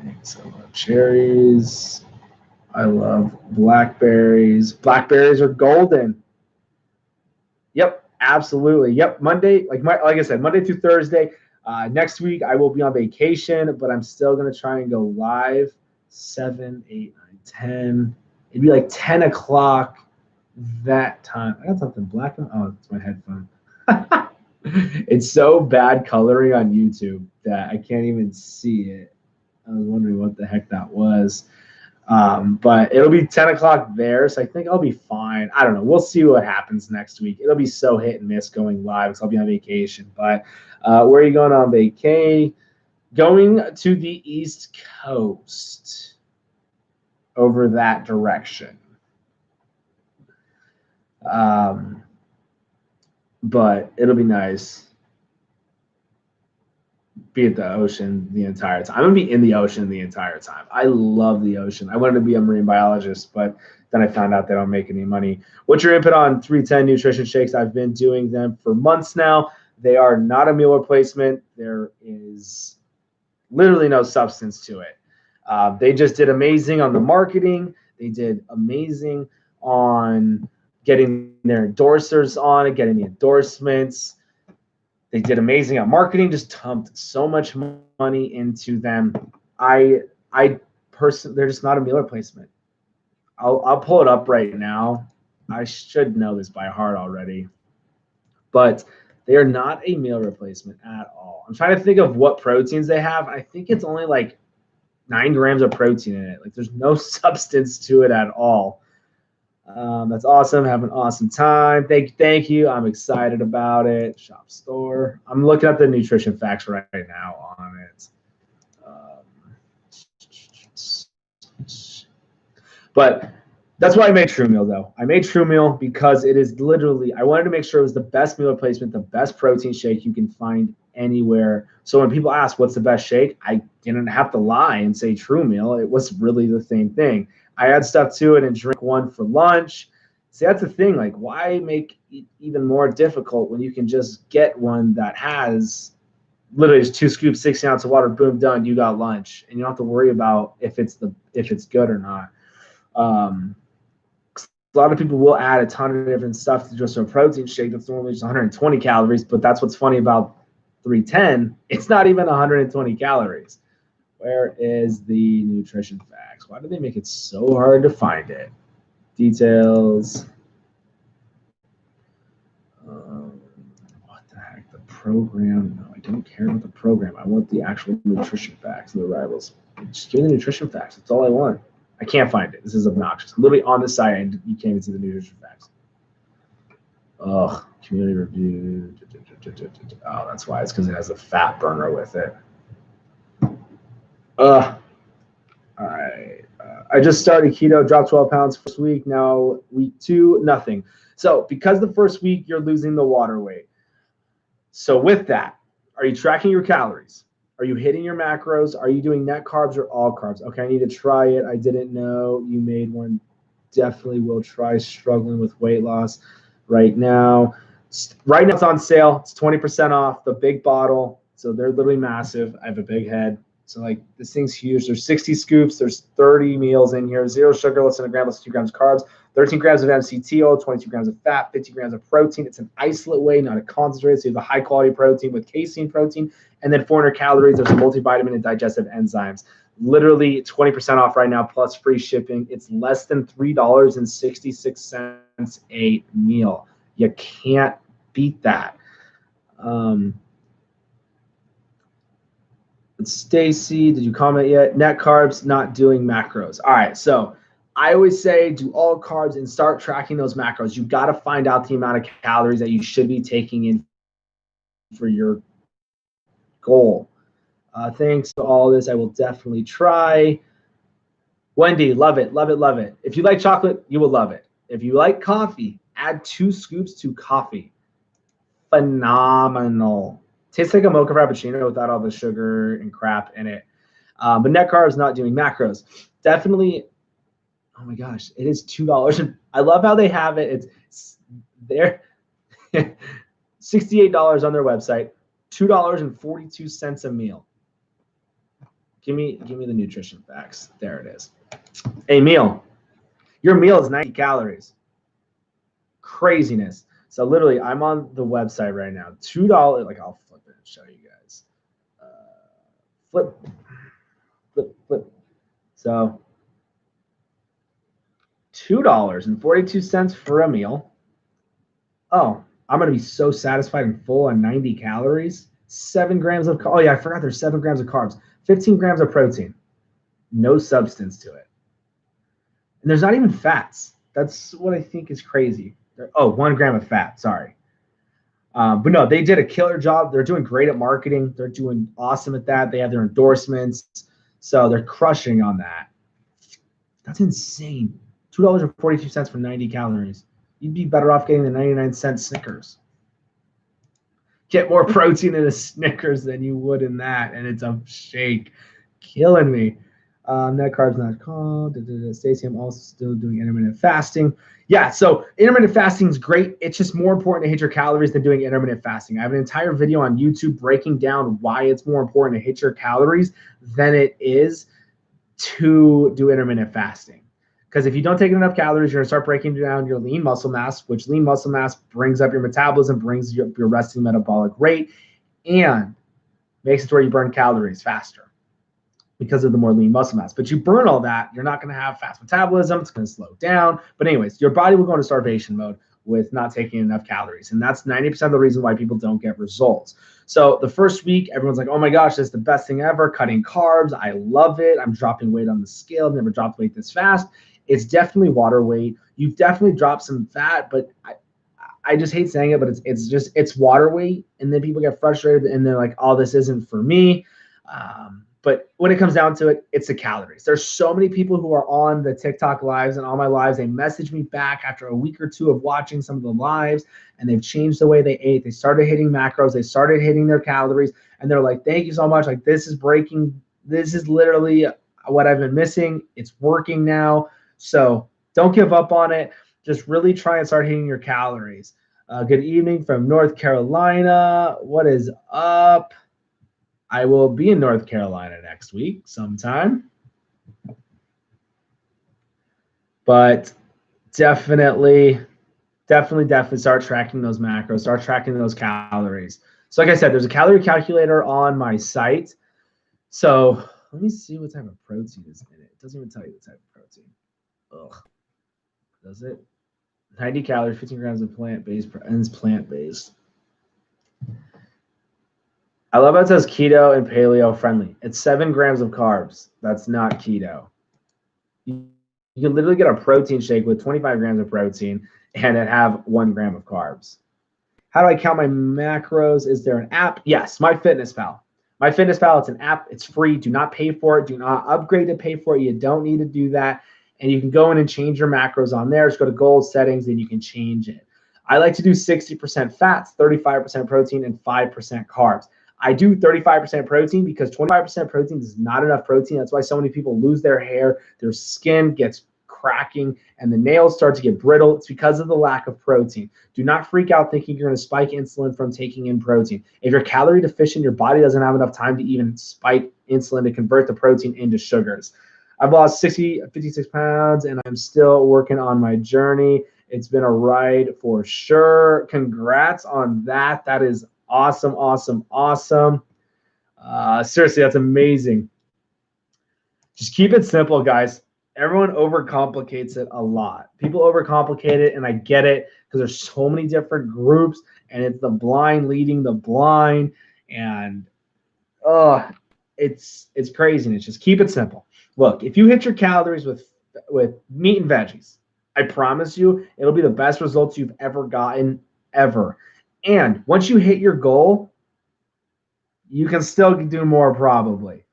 Speaker 1: Thanks. I love cherries. I love blackberries. Blackberries are golden. Yep, absolutely. Yep, Monday, like I said, Monday through Thursday. Next week I will be on vacation, but I'm still gonna try and go live 7, 8, 9, 10. It'd be like 10 o'clock that time. I got something black on. Oh, it's my headphone. It's so bad coloring on YouTube that I can't even see it. I was wondering what the heck that was. But it'll be 10 o'clock there, so I think I'll be fine. I don't know. We'll see what happens next week. It'll be so hit and miss going live because I'll be on vacation. But where are you going on vacay? Going to the East Coast, over that direction. But it'll be nice. Be at the ocean the entire time. I'm gonna be in the ocean the entire time. I love the ocean. I wanted to be a marine biologist, but then I found out they don't make any money. What's your input on 310 nutrition shakes? I've been doing them for months now. They are not a meal replacement. There is literally no substance to it. They just did amazing on the marketing. They did amazing on getting their endorsers on it, getting the endorsements. They did amazing on marketing, just dumped so much money into them. They're just not a meal replacement. I'll pull it up right now. I should know this by heart already, but they are not a meal replacement at all. I'm trying to think of what proteins they have. I think it's only like 9 grams of protein in it. Like there's no substance to it at all. That's awesome. Have an awesome time. Thank you. I'm excited about it. Shop store. I'm looking at the nutrition facts right now on it. But that's why I made True Meal, though. I made True Meal because it is literally, I wanted to make sure it was the best meal replacement, the best protein shake you can find anywhere. So when people ask what's the best shake, I didn't have to lie and say True Meal. It was really the same thing. I add stuff to it and drink one for lunch. See, that's the thing. Like, why make it even more difficult when you can just get one that has literally just 2 scoops, 16 ounces of water, boom, done. You got lunch, and you don't have to worry about if it's good or not. A lot of people will add a ton of different stuff to just a protein shake that's normally just 120 calories, but that's what's funny about 310. It's not even 120 calories. Where is the nutrition facts? Why do they make it so hard to find it? Details. What the heck? The program? No, I don't care about the program. I want the actual nutrition facts of the rivals. Just give me the nutrition facts. That's all I want. I can't find it. This is obnoxious. Literally on the site, and you can't even see the nutrition facts. Oh, community review. Oh, that's why. It's because it has a fat burner with it. All right. I just started keto, dropped 12 pounds first week. Now week 2, nothing. So because the first week you're losing the water weight. So with that, are you tracking your calories? Are you hitting your macros? Are you doing net carbs or all carbs? Okay, I need to try it. I didn't know you made one. Definitely will try. Struggling with weight loss right now. Right now it's on sale. It's 20% off the big bottle. So they're literally massive. I have a big head. So like this thing's huge. There's 60 scoops. There's 30 meals in here. 0 sugar, less than a gram, less than 2 grams carbs. 13 grams of MCT oil, 22 grams of fat, 50 grams of protein. It's an isolate whey, not a concentrate. So you have the high quality protein with casein protein, and then 400 calories. There's a multivitamin and digestive enzymes. Literally 20% off right now, plus free shipping. It's less than $3.66 a meal. You can't beat that. Stacy, did you comment yet? Net carbs, not doing macros. All right, so I always say do all carbs and start tracking those macros. You got to find out the amount of calories that you should be taking in for your goal. Thanks to all this. I will definitely try. Wendy, love it, love it, love it. If you like chocolate, you will love it. If you like coffee, add 2 scoops to coffee. Phenomenal. Tastes like a mocha frappuccino without all the sugar and crap in it. But net carbs, not doing macros. Definitely. Oh my gosh, it is $2. I love how they have it. It's there. $68 on their website. $2.42 a meal. Give me the nutrition facts. There it is. A meal. Your meal is 90 calories. Craziness. So literally, I'm on the website right now. $2. Like I'll flip it and show you guys. Flip. So $2.42 for a meal. Oh, I'm gonna be so satisfied and full on 90 calories. 7 grams of. Oh yeah, I forgot there's 7 grams of carbs. 15 grams of protein. No substance to it. And there's not even fats. That's what I think is crazy. Oh, 1 gram of fat. Sorry. But no, they did a killer job. They're doing great at marketing. They're doing awesome at that. They have their endorsements. So they're crushing on that. That's insane. $2.42 for 90 calories. You'd be better off getting the 99-cent Snickers. Get more protein in a Snickers than you would in that. And it's a shake. Killing me. Net carbs not called. Stacey, I'm also still doing intermittent fasting. Yeah, so intermittent fasting is great. It's just more important to hit your calories than doing intermittent fasting. I have an entire video on YouTube breaking down why it's more important to hit your calories than it is to do intermittent fasting. Because if you don't take enough calories, you're going to start breaking down your lean muscle mass, which lean muscle mass brings up your metabolism, brings your resting metabolic rate, and makes it to where you burn calories faster because of the more lean muscle mass. But you burn all that, you're not going to have fast metabolism. It's going to slow down. But anyways, your body will go into starvation mode with not taking enough calories. And that's 90% of the reason why people don't get results. So the first week, everyone's like, oh my gosh, this is the best thing ever. Cutting carbs. I love it. I'm dropping weight on the scale. I've never dropped weight this fast. It's definitely water weight. You've definitely dropped some fat, but I just hate saying it, but it's water weight. And then people get frustrated and they're like, oh, this isn't for me. But when it comes down to it, it's the calories. There's so many people who are on the TikTok lives and on my lives. They message me back after a week or two of watching some of the lives, and they've changed the way they ate. They started hitting macros. They started hitting their calories, and they're like, thank you so much. Like, this is breaking. This is literally what I've been missing. It's working now. So don't give up on it. Just really try and start hitting your calories. Good evening from North Carolina. What is up? I will be in North Carolina next week sometime. But definitely start tracking those macros, start tracking those calories. So like I said, there's a calorie calculator on my site. So let me see what type of protein is in it. It doesn't even tell you the type of protein. Ugh. Does it? 90 calories, 15 grams of plant-based, and it's plant-based. I love how it says keto and paleo friendly. It's 7 grams of carbs. That's not keto. You can literally get a protein shake with 25 grams of protein and it have 1 gram of carbs. How do I count my macros? Is there an app? Yes, MyFitnessPal. MyFitnessPal, it's an app. It's free. Do not pay for it. Do not upgrade to pay for it. You don't need to do that. And you can go in and change your macros on there. Just go to goals, settings, and you can change it. I like to do 60% fats, 35% protein, and 5% carbs. I do 35% protein because 25% protein is not enough protein. That's why so many people lose their hair, their skin gets cracking, and the nails start to get brittle. It's because of the lack of protein. Do not freak out thinking you're going to spike insulin from taking in protein. If you're calorie deficient, your body doesn't have enough time to even spike insulin to convert the protein into sugars. I've lost 56 pounds, and I'm still working on my journey. It's been a ride for sure. Congrats on that. That is awesome, awesome, awesome. Seriously, that's amazing. Just keep it simple, guys. Everyone overcomplicates it a lot. People overcomplicate it, and I get it because there's so many different groups, and it's the blind leading the blind, and it's craziness. Just keep it simple. Look, if you hit your calories with meat and veggies, I promise you, it'll be the best results you've ever gotten, ever. And once you hit your goal, you can still do more probably.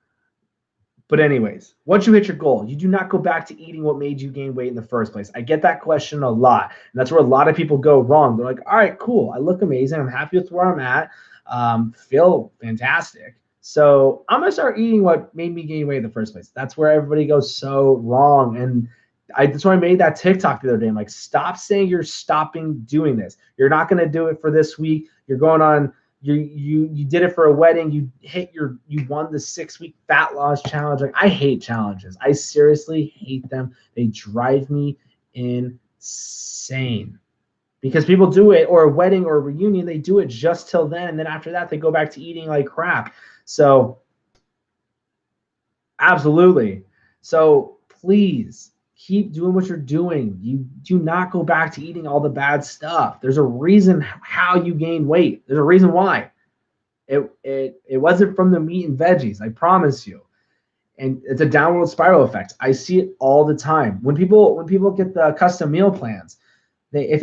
Speaker 1: But anyways, once you hit your goal, you do not go back to eating what made you gain weight in the first place. I get that question a lot. And that's where a lot of people go wrong. They're like, all right, cool. I look amazing. I'm happy with where I'm at. Feel fantastic. So I'm going to start eating what made me gain weight in the first place. That's where everybody goes so wrong. And that's why I made that TikTok the other day. I'm like, stop saying you're stopping doing this. You're not going to do it for this week. You're going on. You did it for a wedding. You won the 6-week fat loss challenge. Like, I hate challenges. I seriously hate them. They drive me insane because people do it, or a wedding or a reunion, they do it just till then, and then after that they go back to eating like crap. So absolutely. So please keep doing what you're doing. You do not go back to eating all the bad stuff. There's a reason how you gain weight. There's a reason why. It wasn't from the meat and veggies, I promise you. And it's a downward spiral effect. I see it all the time. When people get the custom meal plans, what is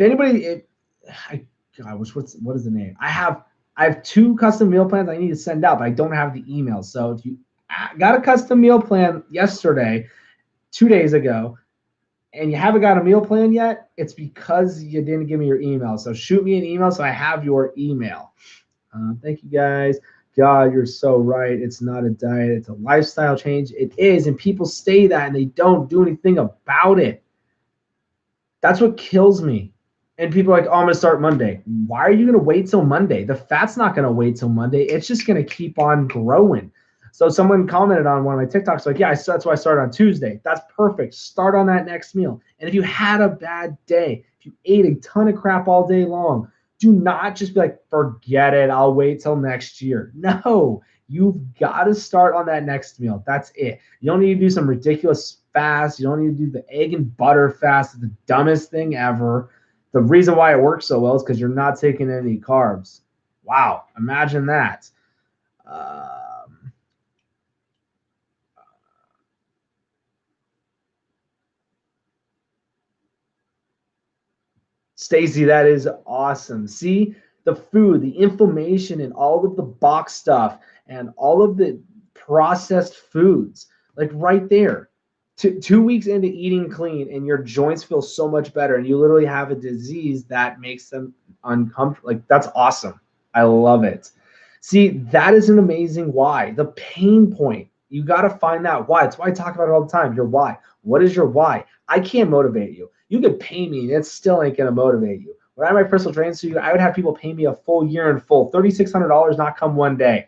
Speaker 1: the name? I have 2 custom meal plans I need to send out, but I don't have the email. So if you got a custom meal plan yesterday, 2 days ago, and you haven't got a meal plan yet, it's because you didn't give me your email. So shoot me an email so I have your email. Thank you, guys. God, you're so right. It's not a diet. It's a lifestyle change. It is, and people say that, and they don't do anything about it. That's what kills me. And people are like, oh, I'm going to start Monday. Why are you going to wait till Monday? The fat's not going to wait till Monday. It's just going to keep on growing. So someone commented on one of my TikToks, like, yeah, that's why I started on Tuesday. That's perfect. Start on that next meal. And if you had a bad day, if you ate a ton of crap all day long, do not just be like, forget it, I'll wait till next year. No, you've got to start on that next meal. That's it. You don't need to do some ridiculous fast. You don't need to do the egg and butter fast. It's the dumbest thing ever. The reason why it works so well is because you're not taking any carbs. Wow, imagine that. Stacy, that is awesome. See, the food, the inflammation, and all of the box stuff and all of the processed foods, like right there. 2 weeks into eating clean and your joints feel so much better and you literally have a disease that makes them uncomfortable. Like, that's awesome. I love it. See, that is an amazing why. The pain point. You got to find that why. It's why I talk about it all the time. Your why. What is your why? I can't motivate you. You could pay me and it still ain't going to motivate you. When I had my personal training studio, I would have people pay me a full year in full, $3,600 not come one day.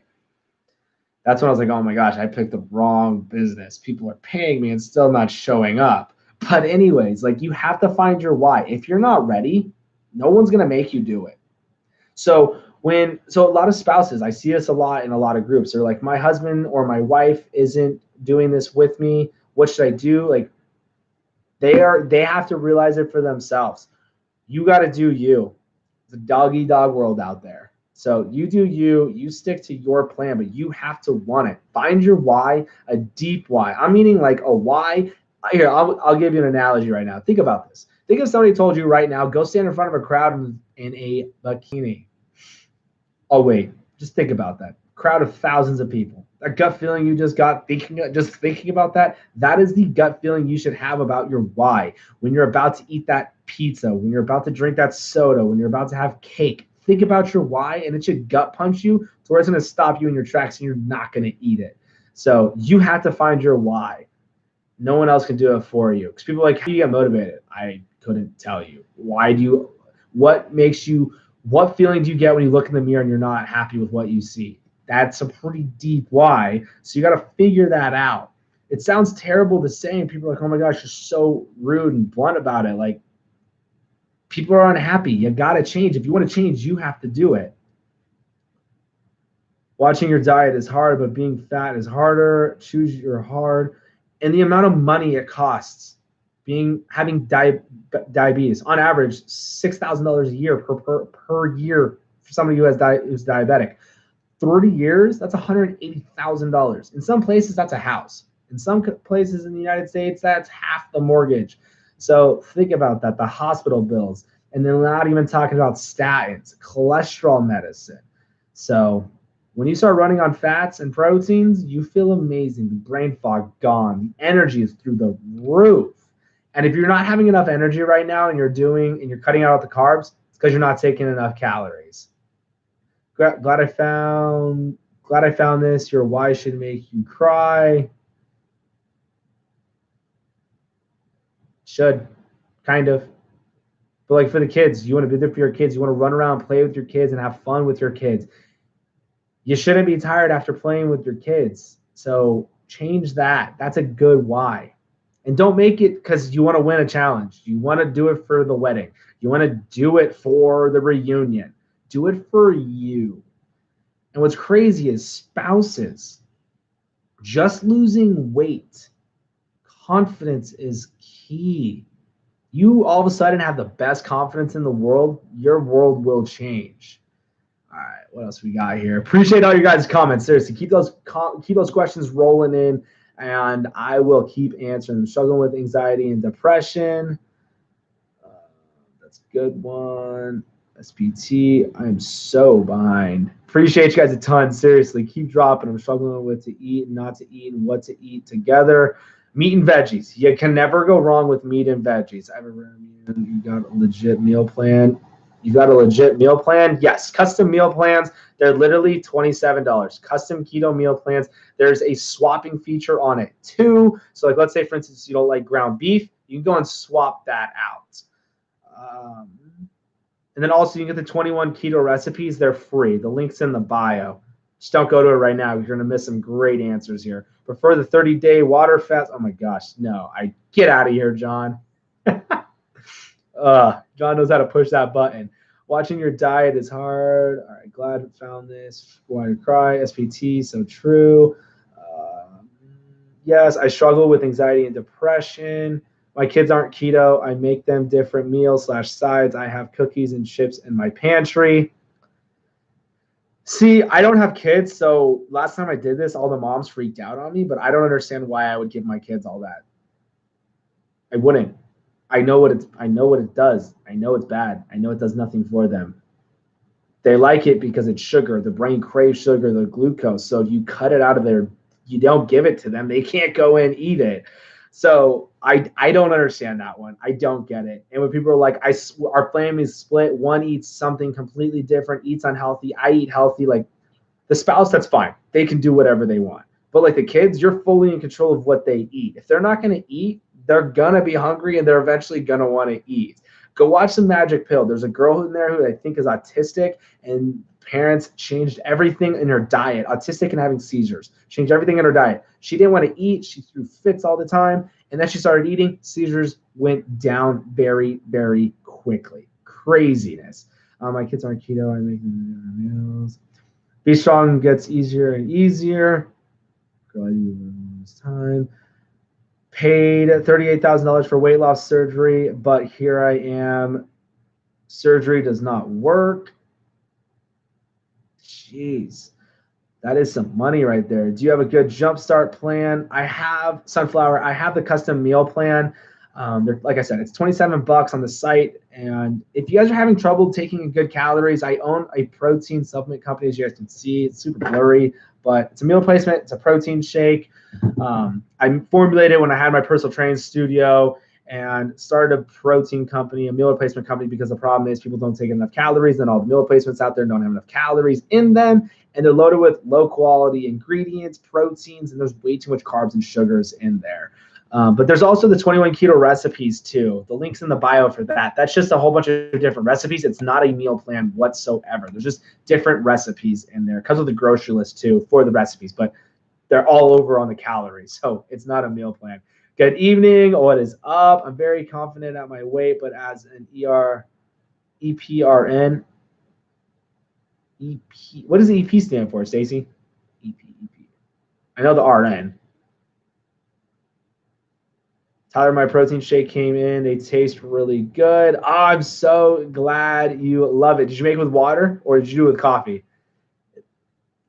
Speaker 1: That's when I was like, oh my gosh, I picked the wrong business. People are paying me and still not showing up. But anyways, like, you have to find your why. If you're not ready, no one's going to make you do it. So a lot of spouses, I see this a lot in a lot of groups. They're like, my husband or my wife isn't doing this with me. What should I do? Like, they have to realize it for themselves. You got to do you. It's a dog-eat-dog world out there. So you do you stick to your plan, but you have to want it. Find your why, a deep why. I'm meaning like a why. Here, I'll give you an analogy right now. Think about this. Think if somebody told you right now, go stand in front of a crowd in a bikini. Oh, wait, just think about that. Crowd of thousands of people. That gut feeling you just got thinking about that, that is the gut feeling you should have about your why. When you're about to eat that pizza, when you're about to drink that soda, when you're about to have cake, think about your why, and it should gut punch you to where it's going to stop you in your tracks and you're not going to eat it. So you have to find your why. No one else can do it for you. Because people are like, how do you get motivated? I couldn't tell you. What feeling do you get when you look in the mirror and you're not happy with what you see? That's a pretty deep why. So you got to figure that out. It sounds terrible to say, and people are like, oh my gosh, you're so rude and blunt about it. Like, people are unhappy. You got to change. If you want to change, you have to do it. Watching your diet is hard, but being fat is harder. Choose your hard. And the amount of money it costs having diabetes, on average, $6,000 a year per year for somebody who's diabetic. 30 years, that's $180,000. In some places, that's a house. In some places in the United States, that's half the mortgage. So think about that, the hospital bills, and then we're not even talking about statins, cholesterol medicine. So when you start running on fats and proteins, you feel amazing. The brain fog gone. The energy is through the roof. And if you're not having enough energy right now and you're cutting out the carbs, it's because you're not taking enough calories. Glad I found this. Your why should make you cry. Should, kind of. But like, for the kids, you want to be there for your kids. You want to run around, play with your kids, and have fun with your kids. You shouldn't be tired after playing with your kids. So change that. That's a good why. And don't make it because you want to win a challenge. You want to do it for the wedding. You want to do it for the reunion. Do it for you. And what's crazy is spouses just losing weight. Confidence is key. You all of a sudden have the best confidence in the world, your world will change. All right, what else we got here? Appreciate all your guys' comments. Seriously, keep those questions rolling in, and I will keep answering them. Struggling with anxiety and depression. That's a good one. SPT, I'm so behind. Appreciate you guys a ton. Seriously, keep dropping. I'm struggling with to eat and not to eat and what to eat together. Meat and veggies. You can never go wrong with meat and veggies. You got a legit meal plan. You got a legit meal plan? Yes. Custom meal plans, they're literally $27. Custom keto meal plans, there's a swapping feature on it too. So like, let's say, for instance, you don't like ground beef. You can go and swap that out. And then also you can get the 21 keto recipes. They're free. The link's in the bio. Just don't go to it right now. You're going to miss some great answers here. Prefer the 30-day water fast. Oh, my gosh. No. Get out of here, John. John knows how to push that button. Watching your diet is hard. All right. Glad I found this. Why to cry. SPT. So true. Yes, I struggle with anxiety and depression. My kids aren't keto. I make them different meals / sides. I have cookies and chips in my pantry. See, I don't have kids, so last time I did this, all the moms freaked out on me, but I don't understand why I would give my kids all that. I wouldn't. I know what it does. I know it's bad. I know it does nothing for them. They like it because it's sugar. The brain craves sugar, the glucose. So you cut it out of there. you don't give it to them, they can't go and eat it. So I don't understand that one. I don't get it. And when people are like, our family is split, one eats something completely different, eats unhealthy, I eat healthy, like the spouse, that's fine. They can do whatever they want. But like the kids, you're fully in control of what they eat. If they're not going to eat, they're going to be hungry and they're eventually going to want to eat. Go watch The Magic Pill. There's a girl in there who I think is autistic, and parents changed everything in her diet. Autistic and having seizures. Changed everything in her diet. She didn't want to eat. She threw fits all the time. And then she started eating. Seizures went down very, very quickly. Craziness. My kids aren't keto. I make meals. Be strong gets easier and easier. Girl, I do this time. Paid $38,000 for weight loss surgery, but here I am. Surgery does not work. Jeez, that is some money right there. Do you have a good jumpstart plan? I have, Sunflower. I have the custom meal plan. Like I said, it's $27 on the site. And if you guys are having trouble taking good calories, I own a protein supplement company, as you guys can see. It's super blurry, but it's a meal replacement. It's a protein shake. I formulated when I had my personal training studio and started a protein company, a meal replacement company, because the problem is people don't take enough calories, and all the meal replacements out there don't have enough calories in them, and they're loaded with low quality ingredients, proteins, and there's way too much carbs and sugars in there. But there's also the 21 keto recipes too. The link's in the bio for that. That's just a whole bunch of different recipes. It's not a meal plan whatsoever. There's just different recipes in there because of the grocery list too for the recipes, but they're all over on the calories. So it's not a meal plan. Good evening. What is up? I'm very confident at my weight, but as an EPRN, EP, what does the EP stand for, Stacy? EP. I know the RN. Tyler, my protein shake came in. They taste really good. Oh, I'm so glad you love it. Did you make it with water or did you do it with coffee?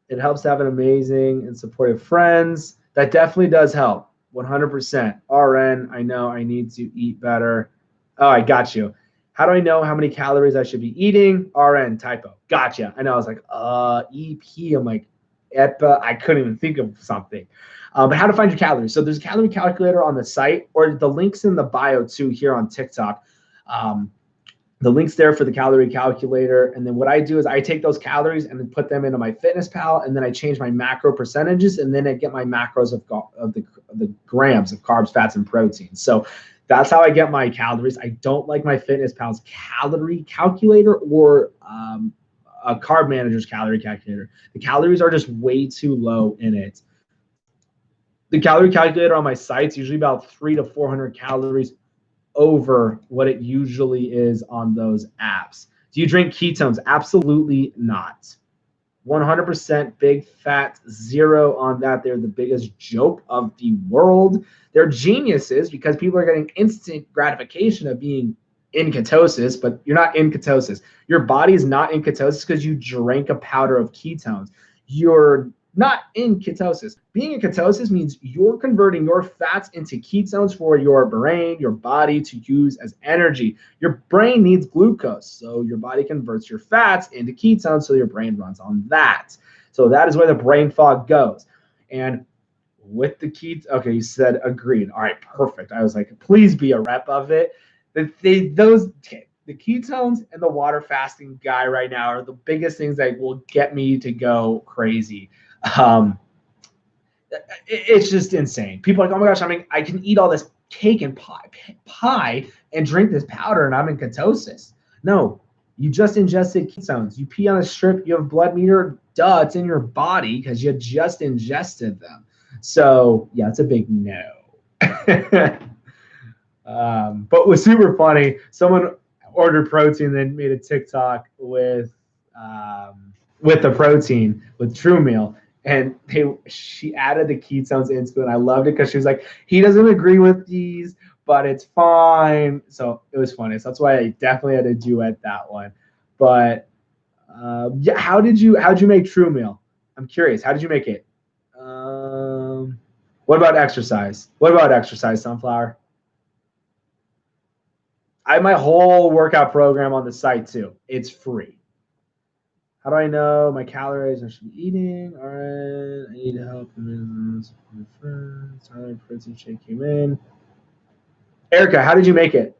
Speaker 1: It helps to have an amazing and supportive friends. That definitely does help. 100%. RN, I know I need to eat better. Oh, I got you. How do I know how many calories I should be eating? RN, typo. Gotcha. I know. I was like, EP. I'm like, EPA. I couldn't even think of something. But how to find your calories. So there's a calorie calculator on the site, or the link's in the bio too here on TikTok. The link's there for the calorie calculator. And then what I do is I take those calories and then put them into my FitnessPal, and then I change my macro percentages, and then I get my macros of the grams of carbs, fats, and proteins. So that's how I get my calories. I don't like my FitnessPal's calorie calculator or a Carb Manager's calorie calculator. The calories are just way too low in it. The calorie calculator on my site's usually about 300 to 400 calories over what it usually is on those apps. Do you drink ketones? Absolutely not. 100% big fat, zero on that. They're the biggest joke of the world. They're geniuses because people are getting instant gratification of being in ketosis, but you're not in ketosis. Your body is not in ketosis because you drank a powder of ketones. You're not in ketosis. Being in ketosis means you're converting your fats into ketones for your brain, your body to use as energy. Your brain needs glucose, so your body converts your fats into ketones, so your brain runs on that. So that is where the brain fog goes. And with the ketones, okay, you said agreed. All right, perfect. I was like, please be a rep of it. The ketones and the water fasting guy right now are the biggest things that will get me to go crazy. It's just insane. People are like, oh my gosh, I can eat all this cake and pie and drink this powder and I'm in ketosis. No, you just ingested ketones. You pee on a strip, you have a blood meter, duh, it's in your body because you just ingested them. So yeah, it's a big no. But it was super funny. Someone ordered protein, then made a TikTok with the protein with True Meal. And she added the ketones into it. And I loved it because she was like, he doesn't agree with these, but it's fine. So it was funny. So that's why I definitely had to duet that one. But yeah, how'd you make True Meal? I'm curious. How did you make it? What about exercise? What about exercise, Sunflower? I have my whole workout program on the site too. It's free. How do I know my calories I should be eating? All right, I need help. My friends, Tyler, protein shake came in. Erica, how did you make it?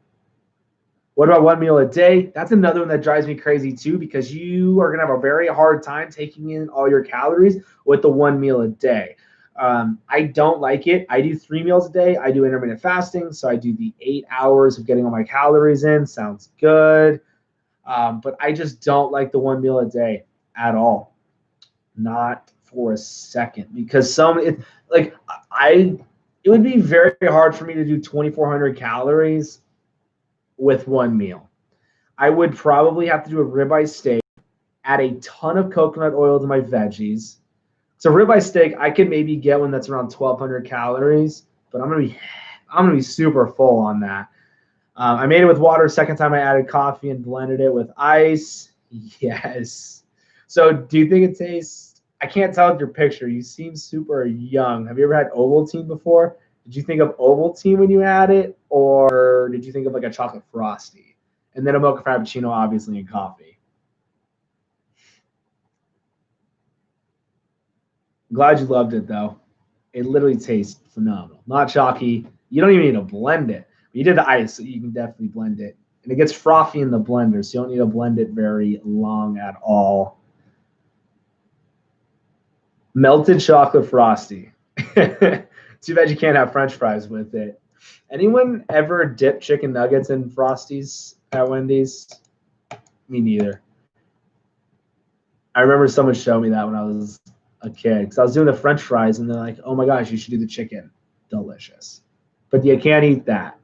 Speaker 1: What about 1 meal a day? That's another one that drives me crazy too, because you are going to have a very hard time taking in all your calories with the 1 meal a day. I don't like it. I do 3 meals a day. I do intermittent fasting. So I do the 8 hours of getting all my calories in. Sounds good. But I just don't like the 1 meal a day at all. Not for a second, because it would be very hard for me to do 2,400 calories with 1 meal. I would probably have to do a ribeye steak, add a ton of coconut oil to my veggies. So ribeye steak, I could maybe get one that's around 1,200 calories, but I'm gonna be super full on that. I made it with water. Second time I added coffee and blended it with ice. Yes. So do you think it tastes? I can't tell with your picture. You seem super young. Have you ever had Ovaltine before? Did you think of Ovaltine when you had it, or did you think of like a chocolate frosty? And then a mocha frappuccino, obviously, and coffee. I'm glad you loved it, though. It literally tastes phenomenal. Not chalky. You don't even need to blend it. You did the ice, so you can definitely blend it. And it gets frothy in the blender, so you don't need to blend it very long at all. Melted chocolate frosty. Too bad you can't have French fries with it. Anyone ever dip chicken nuggets in Frosties at Wendy's? Me neither. I remember someone showed me that when I was a kid, because I was doing the French fries, and they're like, "Oh my gosh, you should do the chicken." Delicious, but you can't eat that.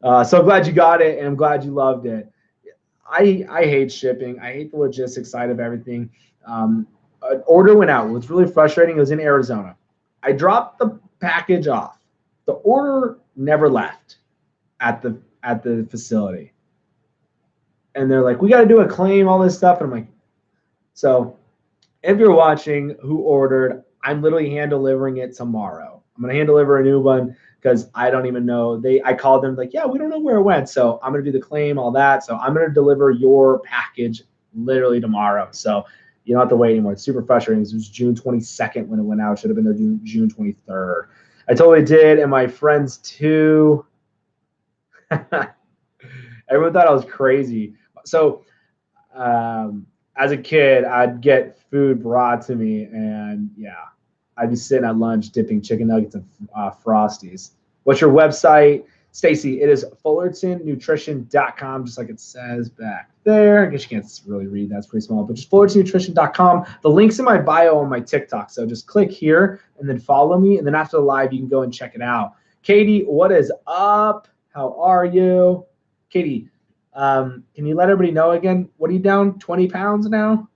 Speaker 1: So I'm glad you got it, and I'm glad you loved it. I hate shipping. I hate the logistics side of everything. An order went out. It was really frustrating. It was in Arizona. I dropped the package off. The order never left at the facility. And they're like, "We got to do a claim, all this stuff." And I'm like, so if you're watching who ordered, I'm literally hand delivering it tomorrow. I'm going to hand deliver a new one because I don't even know. I called them like, "Yeah, we don't know where it went." So I'm going to do the claim, all that. So I'm going to deliver your package literally tomorrow. So you don't have to wait anymore. It's super frustrating. It was June 22nd when it went out. It should have been there June 23rd. I totally did. And my friends too. Everyone thought I was crazy. So as a kid, I'd get food brought to me, and yeah, I'd be sitting at lunch dipping chicken nuggets and Frosties. What's your website? Stacy, it is fullertonnutrition.com, just like it says back there. I guess you can't really read, that's pretty small, but just fullertonnutrition.com. The link's in my bio on my TikTok, so just click here and then follow me, and then after the live, you can go and check it out. Katie, what is up? How are you? Katie, can you let everybody know again, what are you down, 20 pounds now?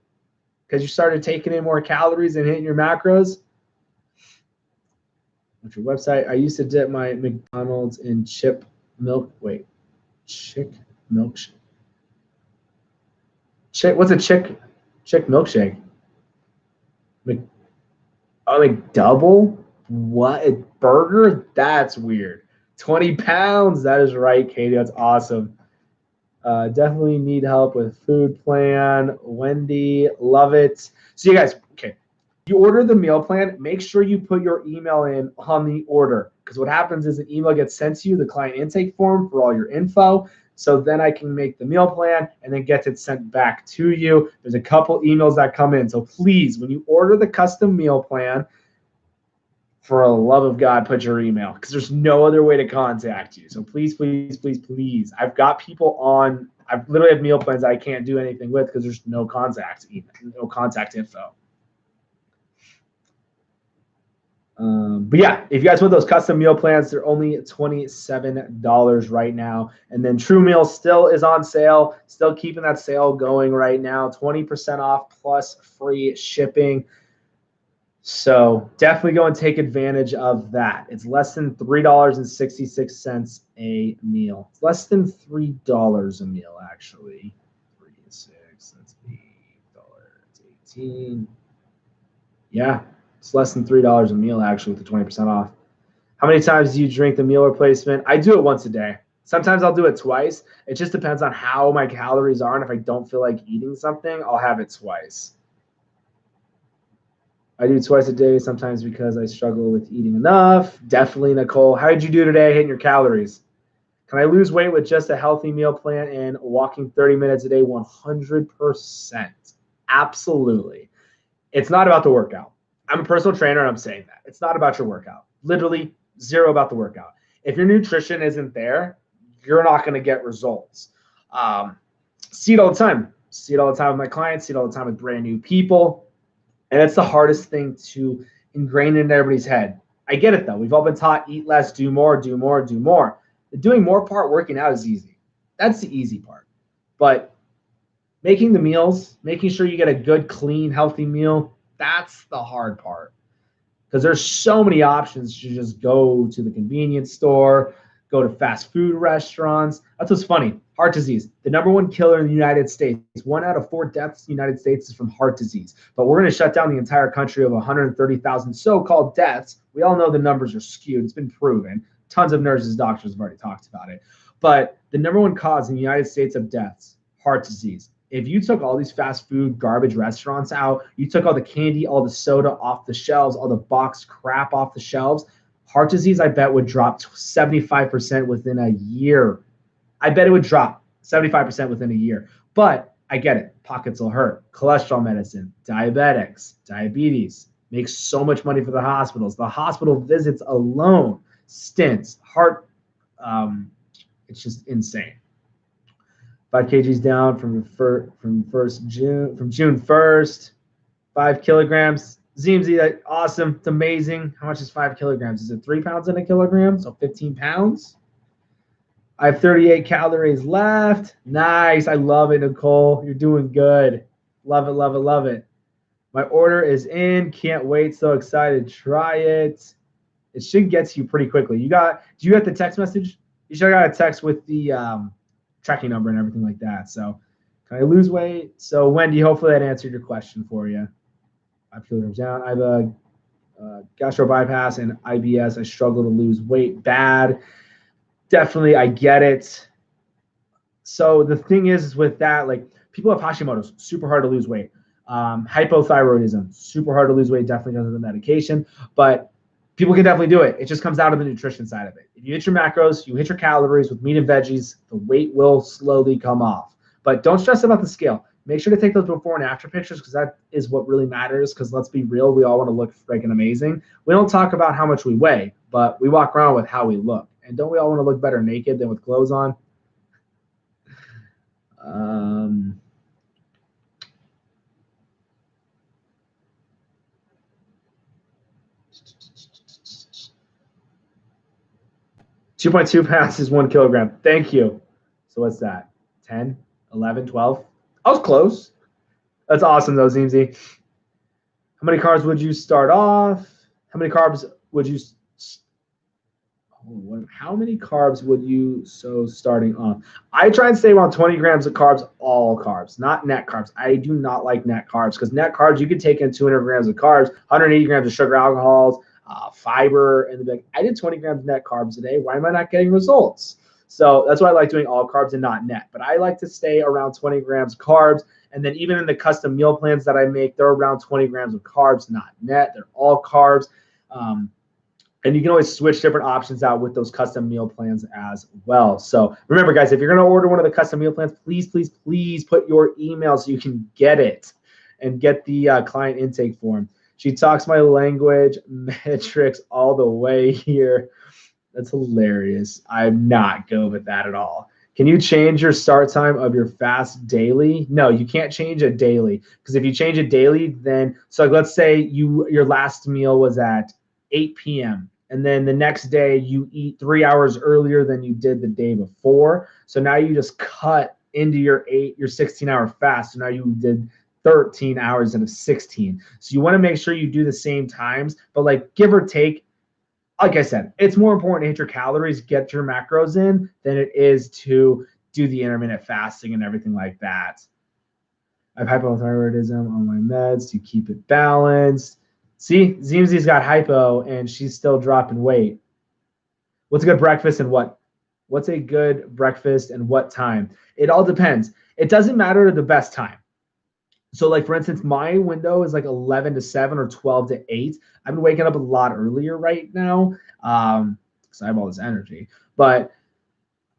Speaker 1: Because you started taking in more calories and hitting your macros? What's your website? I used to dip my McDonald's in chick milkshake. What's a chick milkshake? McDouble? What? A burger? That's weird. 20 pounds. That is right, Katie. That's awesome. Definitely need help with food plan. Wendy, love it. So you guys, okay. You order the meal plan, make sure you put your email in on the order, because what happens is an email gets sent to you, the client intake form for all your info. So then I can make the meal plan and then get it sent back to you. There's a couple emails that come in. So please, when you order the custom meal plan, for the love of God, put your email, because there's no other way to contact you. So please, please, please, please. I've got people on, I've literally have meal plans I can't do anything with because there's no contact info. But yeah, if you guys want those custom meal plans, they're only $27 right now. And then True Meal still is on sale, still keeping that sale going right now, 20% off plus free shipping. So definitely go and take advantage of that. It's less than $3.66 a meal. It's less than $3 a meal, actually. 3 to 6, that's $8.18. Yeah, it's less than $3 a meal, actually, with the 20% off. How many times do you drink the meal replacement? I do it once a day. Sometimes I'll do it twice. It just depends on how my calories are. And if I don't feel like eating something, I'll have it twice. I do twice a day, sometimes because I struggle with eating enough. Definitely, Nicole. How did you do today hitting your calories? Can I lose weight with just a healthy meal plan and walking 30 minutes a day? 100%. Absolutely. It's not about the workout. I'm a personal trainer and I'm saying that. It's not about your workout. Literally zero about the workout. If your nutrition isn't there, you're not going to get results. See it all the time. See it all the time with my clients. See it all the time with brand new people. And it's the hardest thing to ingrain into everybody's head. I get it though. We've all been taught eat less, do more, do more, do more. The doing more part, working out, is easy. That's the easy part. But making the meals, making sure you get a good, clean, healthy meal, that's the hard part. Because there's so many options to just go to the convenience store, go to fast food restaurants. That's what's funny. Heart disease, the #1 killer in the United States. 1 out of 4 deaths in the United States is from heart disease. But we're going to shut down the entire country of 130,000 so-called deaths. We all know the numbers are skewed. It's been proven. Tons of nurses, doctors have already talked about it. But the #1 cause in the United States of deaths, heart disease. If you took all these fast food garbage restaurants out, you took all the candy, all the soda off the shelves, all the boxed crap off the shelves, heart disease, I bet, would drop 75% within a year. I bet it would drop 75% within a year. But I get it. Pockets will hurt. Cholesterol medicine, diabetics, diabetes, makes so much money for the hospitals. The hospital visits alone, stints, heart, it's just insane. 5 kgs down from June 1st, 5 kilograms. ZMZ, awesome. It's amazing. How much is 5 kilograms? Is it 3 pounds in a kilogram? So 15 pounds. I have 38 calories left. Nice. I love it, Nicole. You're doing good. Love it, love it, love it. My order is in. Can't wait. So excited. Try it. It should get to you pretty quickly. Do you get the text message? You should have got a text with the tracking number and everything like that. So can I lose weight? So Wendy, hopefully that answered your question for you. 5 kilograms down. I have a gastro bypass and IBS. I struggle to lose weight bad. Definitely, I get it. So the thing is with that, like, people have Hashimoto's, super hard to lose weight. Hypothyroidism, super hard to lose weight, definitely because of the medication. But people can definitely do it. It just comes down to the nutrition side of it. If you hit your macros, you hit your calories with meat and veggies, the weight will slowly come off. But don't stress about the scale. Make sure to take those before and after pictures, because that is what really matters. Because let's be real, we all want to look freaking amazing. We don't talk about how much we weigh, but we walk around with how we look. And don't we all want to look better naked than with clothes on? 2.2 pounds is 1 kilogram. Thank you. So what's that? 10, 11, 12? I was close. That's awesome though, Zimzy. How many carbs would you start off? How many carbs would you starting off? I try and stay around 20 grams of carbs, all carbs, not net carbs. I do not like net carbs, because net carbs, you can take in 200 grams of carbs, 180 grams of sugar alcohols, fiber, and like, I did 20 grams net carbs a day. Why am I not getting results? So that's why I like doing all carbs and not net. But I like to stay around 20 grams carbs. And then even in the custom meal plans that I make, they're around 20 grams of carbs, not net. They're all carbs. And you can always switch different options out with those custom meal plans as well. So remember, guys, if you're going to order one of the custom meal plans, please, please, please put your email so you can get it and get the client intake form. She talks my language, metrics all the way here. That's hilarious. I'm not good with that at all. Can you change your start time of your fast daily? No, you can't change it daily, because if you change it daily, then, so let's say your last meal was at 8 p.m. and then the next day you eat 3 hours earlier than you did the day before. So now you just cut into your 16-hour fast. So now you did 13 hours instead of 16. So you want to make sure you do the same times, but like give or take, like I said, it's more important to hit your calories, get your macros in, than it is to do the intermittent fasting and everything like that. I have hypothyroidism on my meds to keep it balanced. See, Zimzy's got hypo and she's still dropping weight. What's a good breakfast and what? What's a good breakfast and what time? It all depends. It doesn't matter the best time. So like, for instance, my window is like 11 to 7 or 12 to 8. I've been waking up a lot earlier right now because I have all this energy. But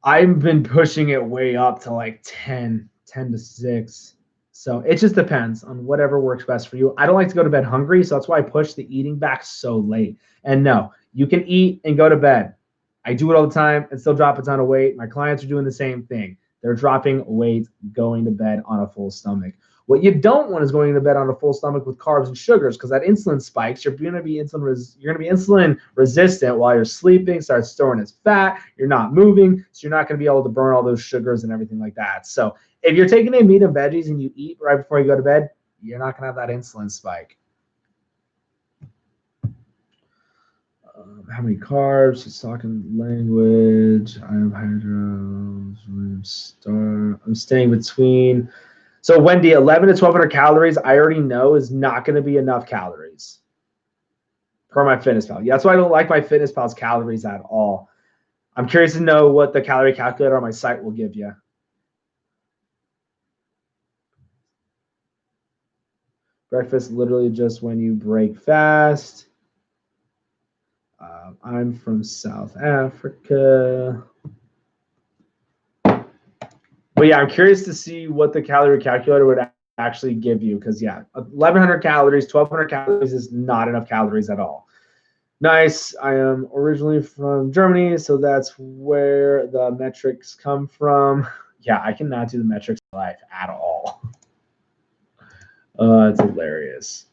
Speaker 1: I've been pushing it way up to like 10 to 6. So it just depends on whatever works best for you. I don't like to go to bed hungry, so that's why I push the eating back so late. And no, you can eat and go to bed. I do it all the time and still drop a ton of weight. My clients are doing the same thing. They're dropping weight going to bed on a full stomach. What you don't want is going to bed on a full stomach with carbs and sugars, because that insulin spikes. You're going to be insulin resistant while you're sleeping. Starts storing as fat. You're not moving, so you're not going to be able to burn all those sugars and everything like that. So if you're taking in meat and veggies and you eat right before you go to bed, you're not going to have that insulin spike. How many carbs? It's talking language. I have hydros. I'm staying between. So Wendy, 11 to 1,200 calories, I already know is not going to be enough calories per my FitnessPal. Yeah, that's why I don't like my FitnessPal's calories at all. I'm curious to know what the calorie calculator on my site will give you. Breakfast, literally just when you break fast. I'm from South Africa. But yeah, I'm curious to see what the calorie calculator would actually give you, because yeah, 1,100 calories, 1,200 calories is not enough calories at all. Nice. I am originally from Germany, so that's where the metrics come from. Yeah, I cannot do the metrics in life at all. It's hilarious.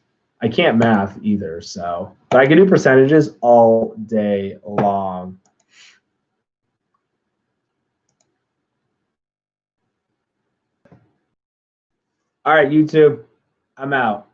Speaker 1: I can't math either, so, but I can do percentages all day long. All right, YouTube, I'm out.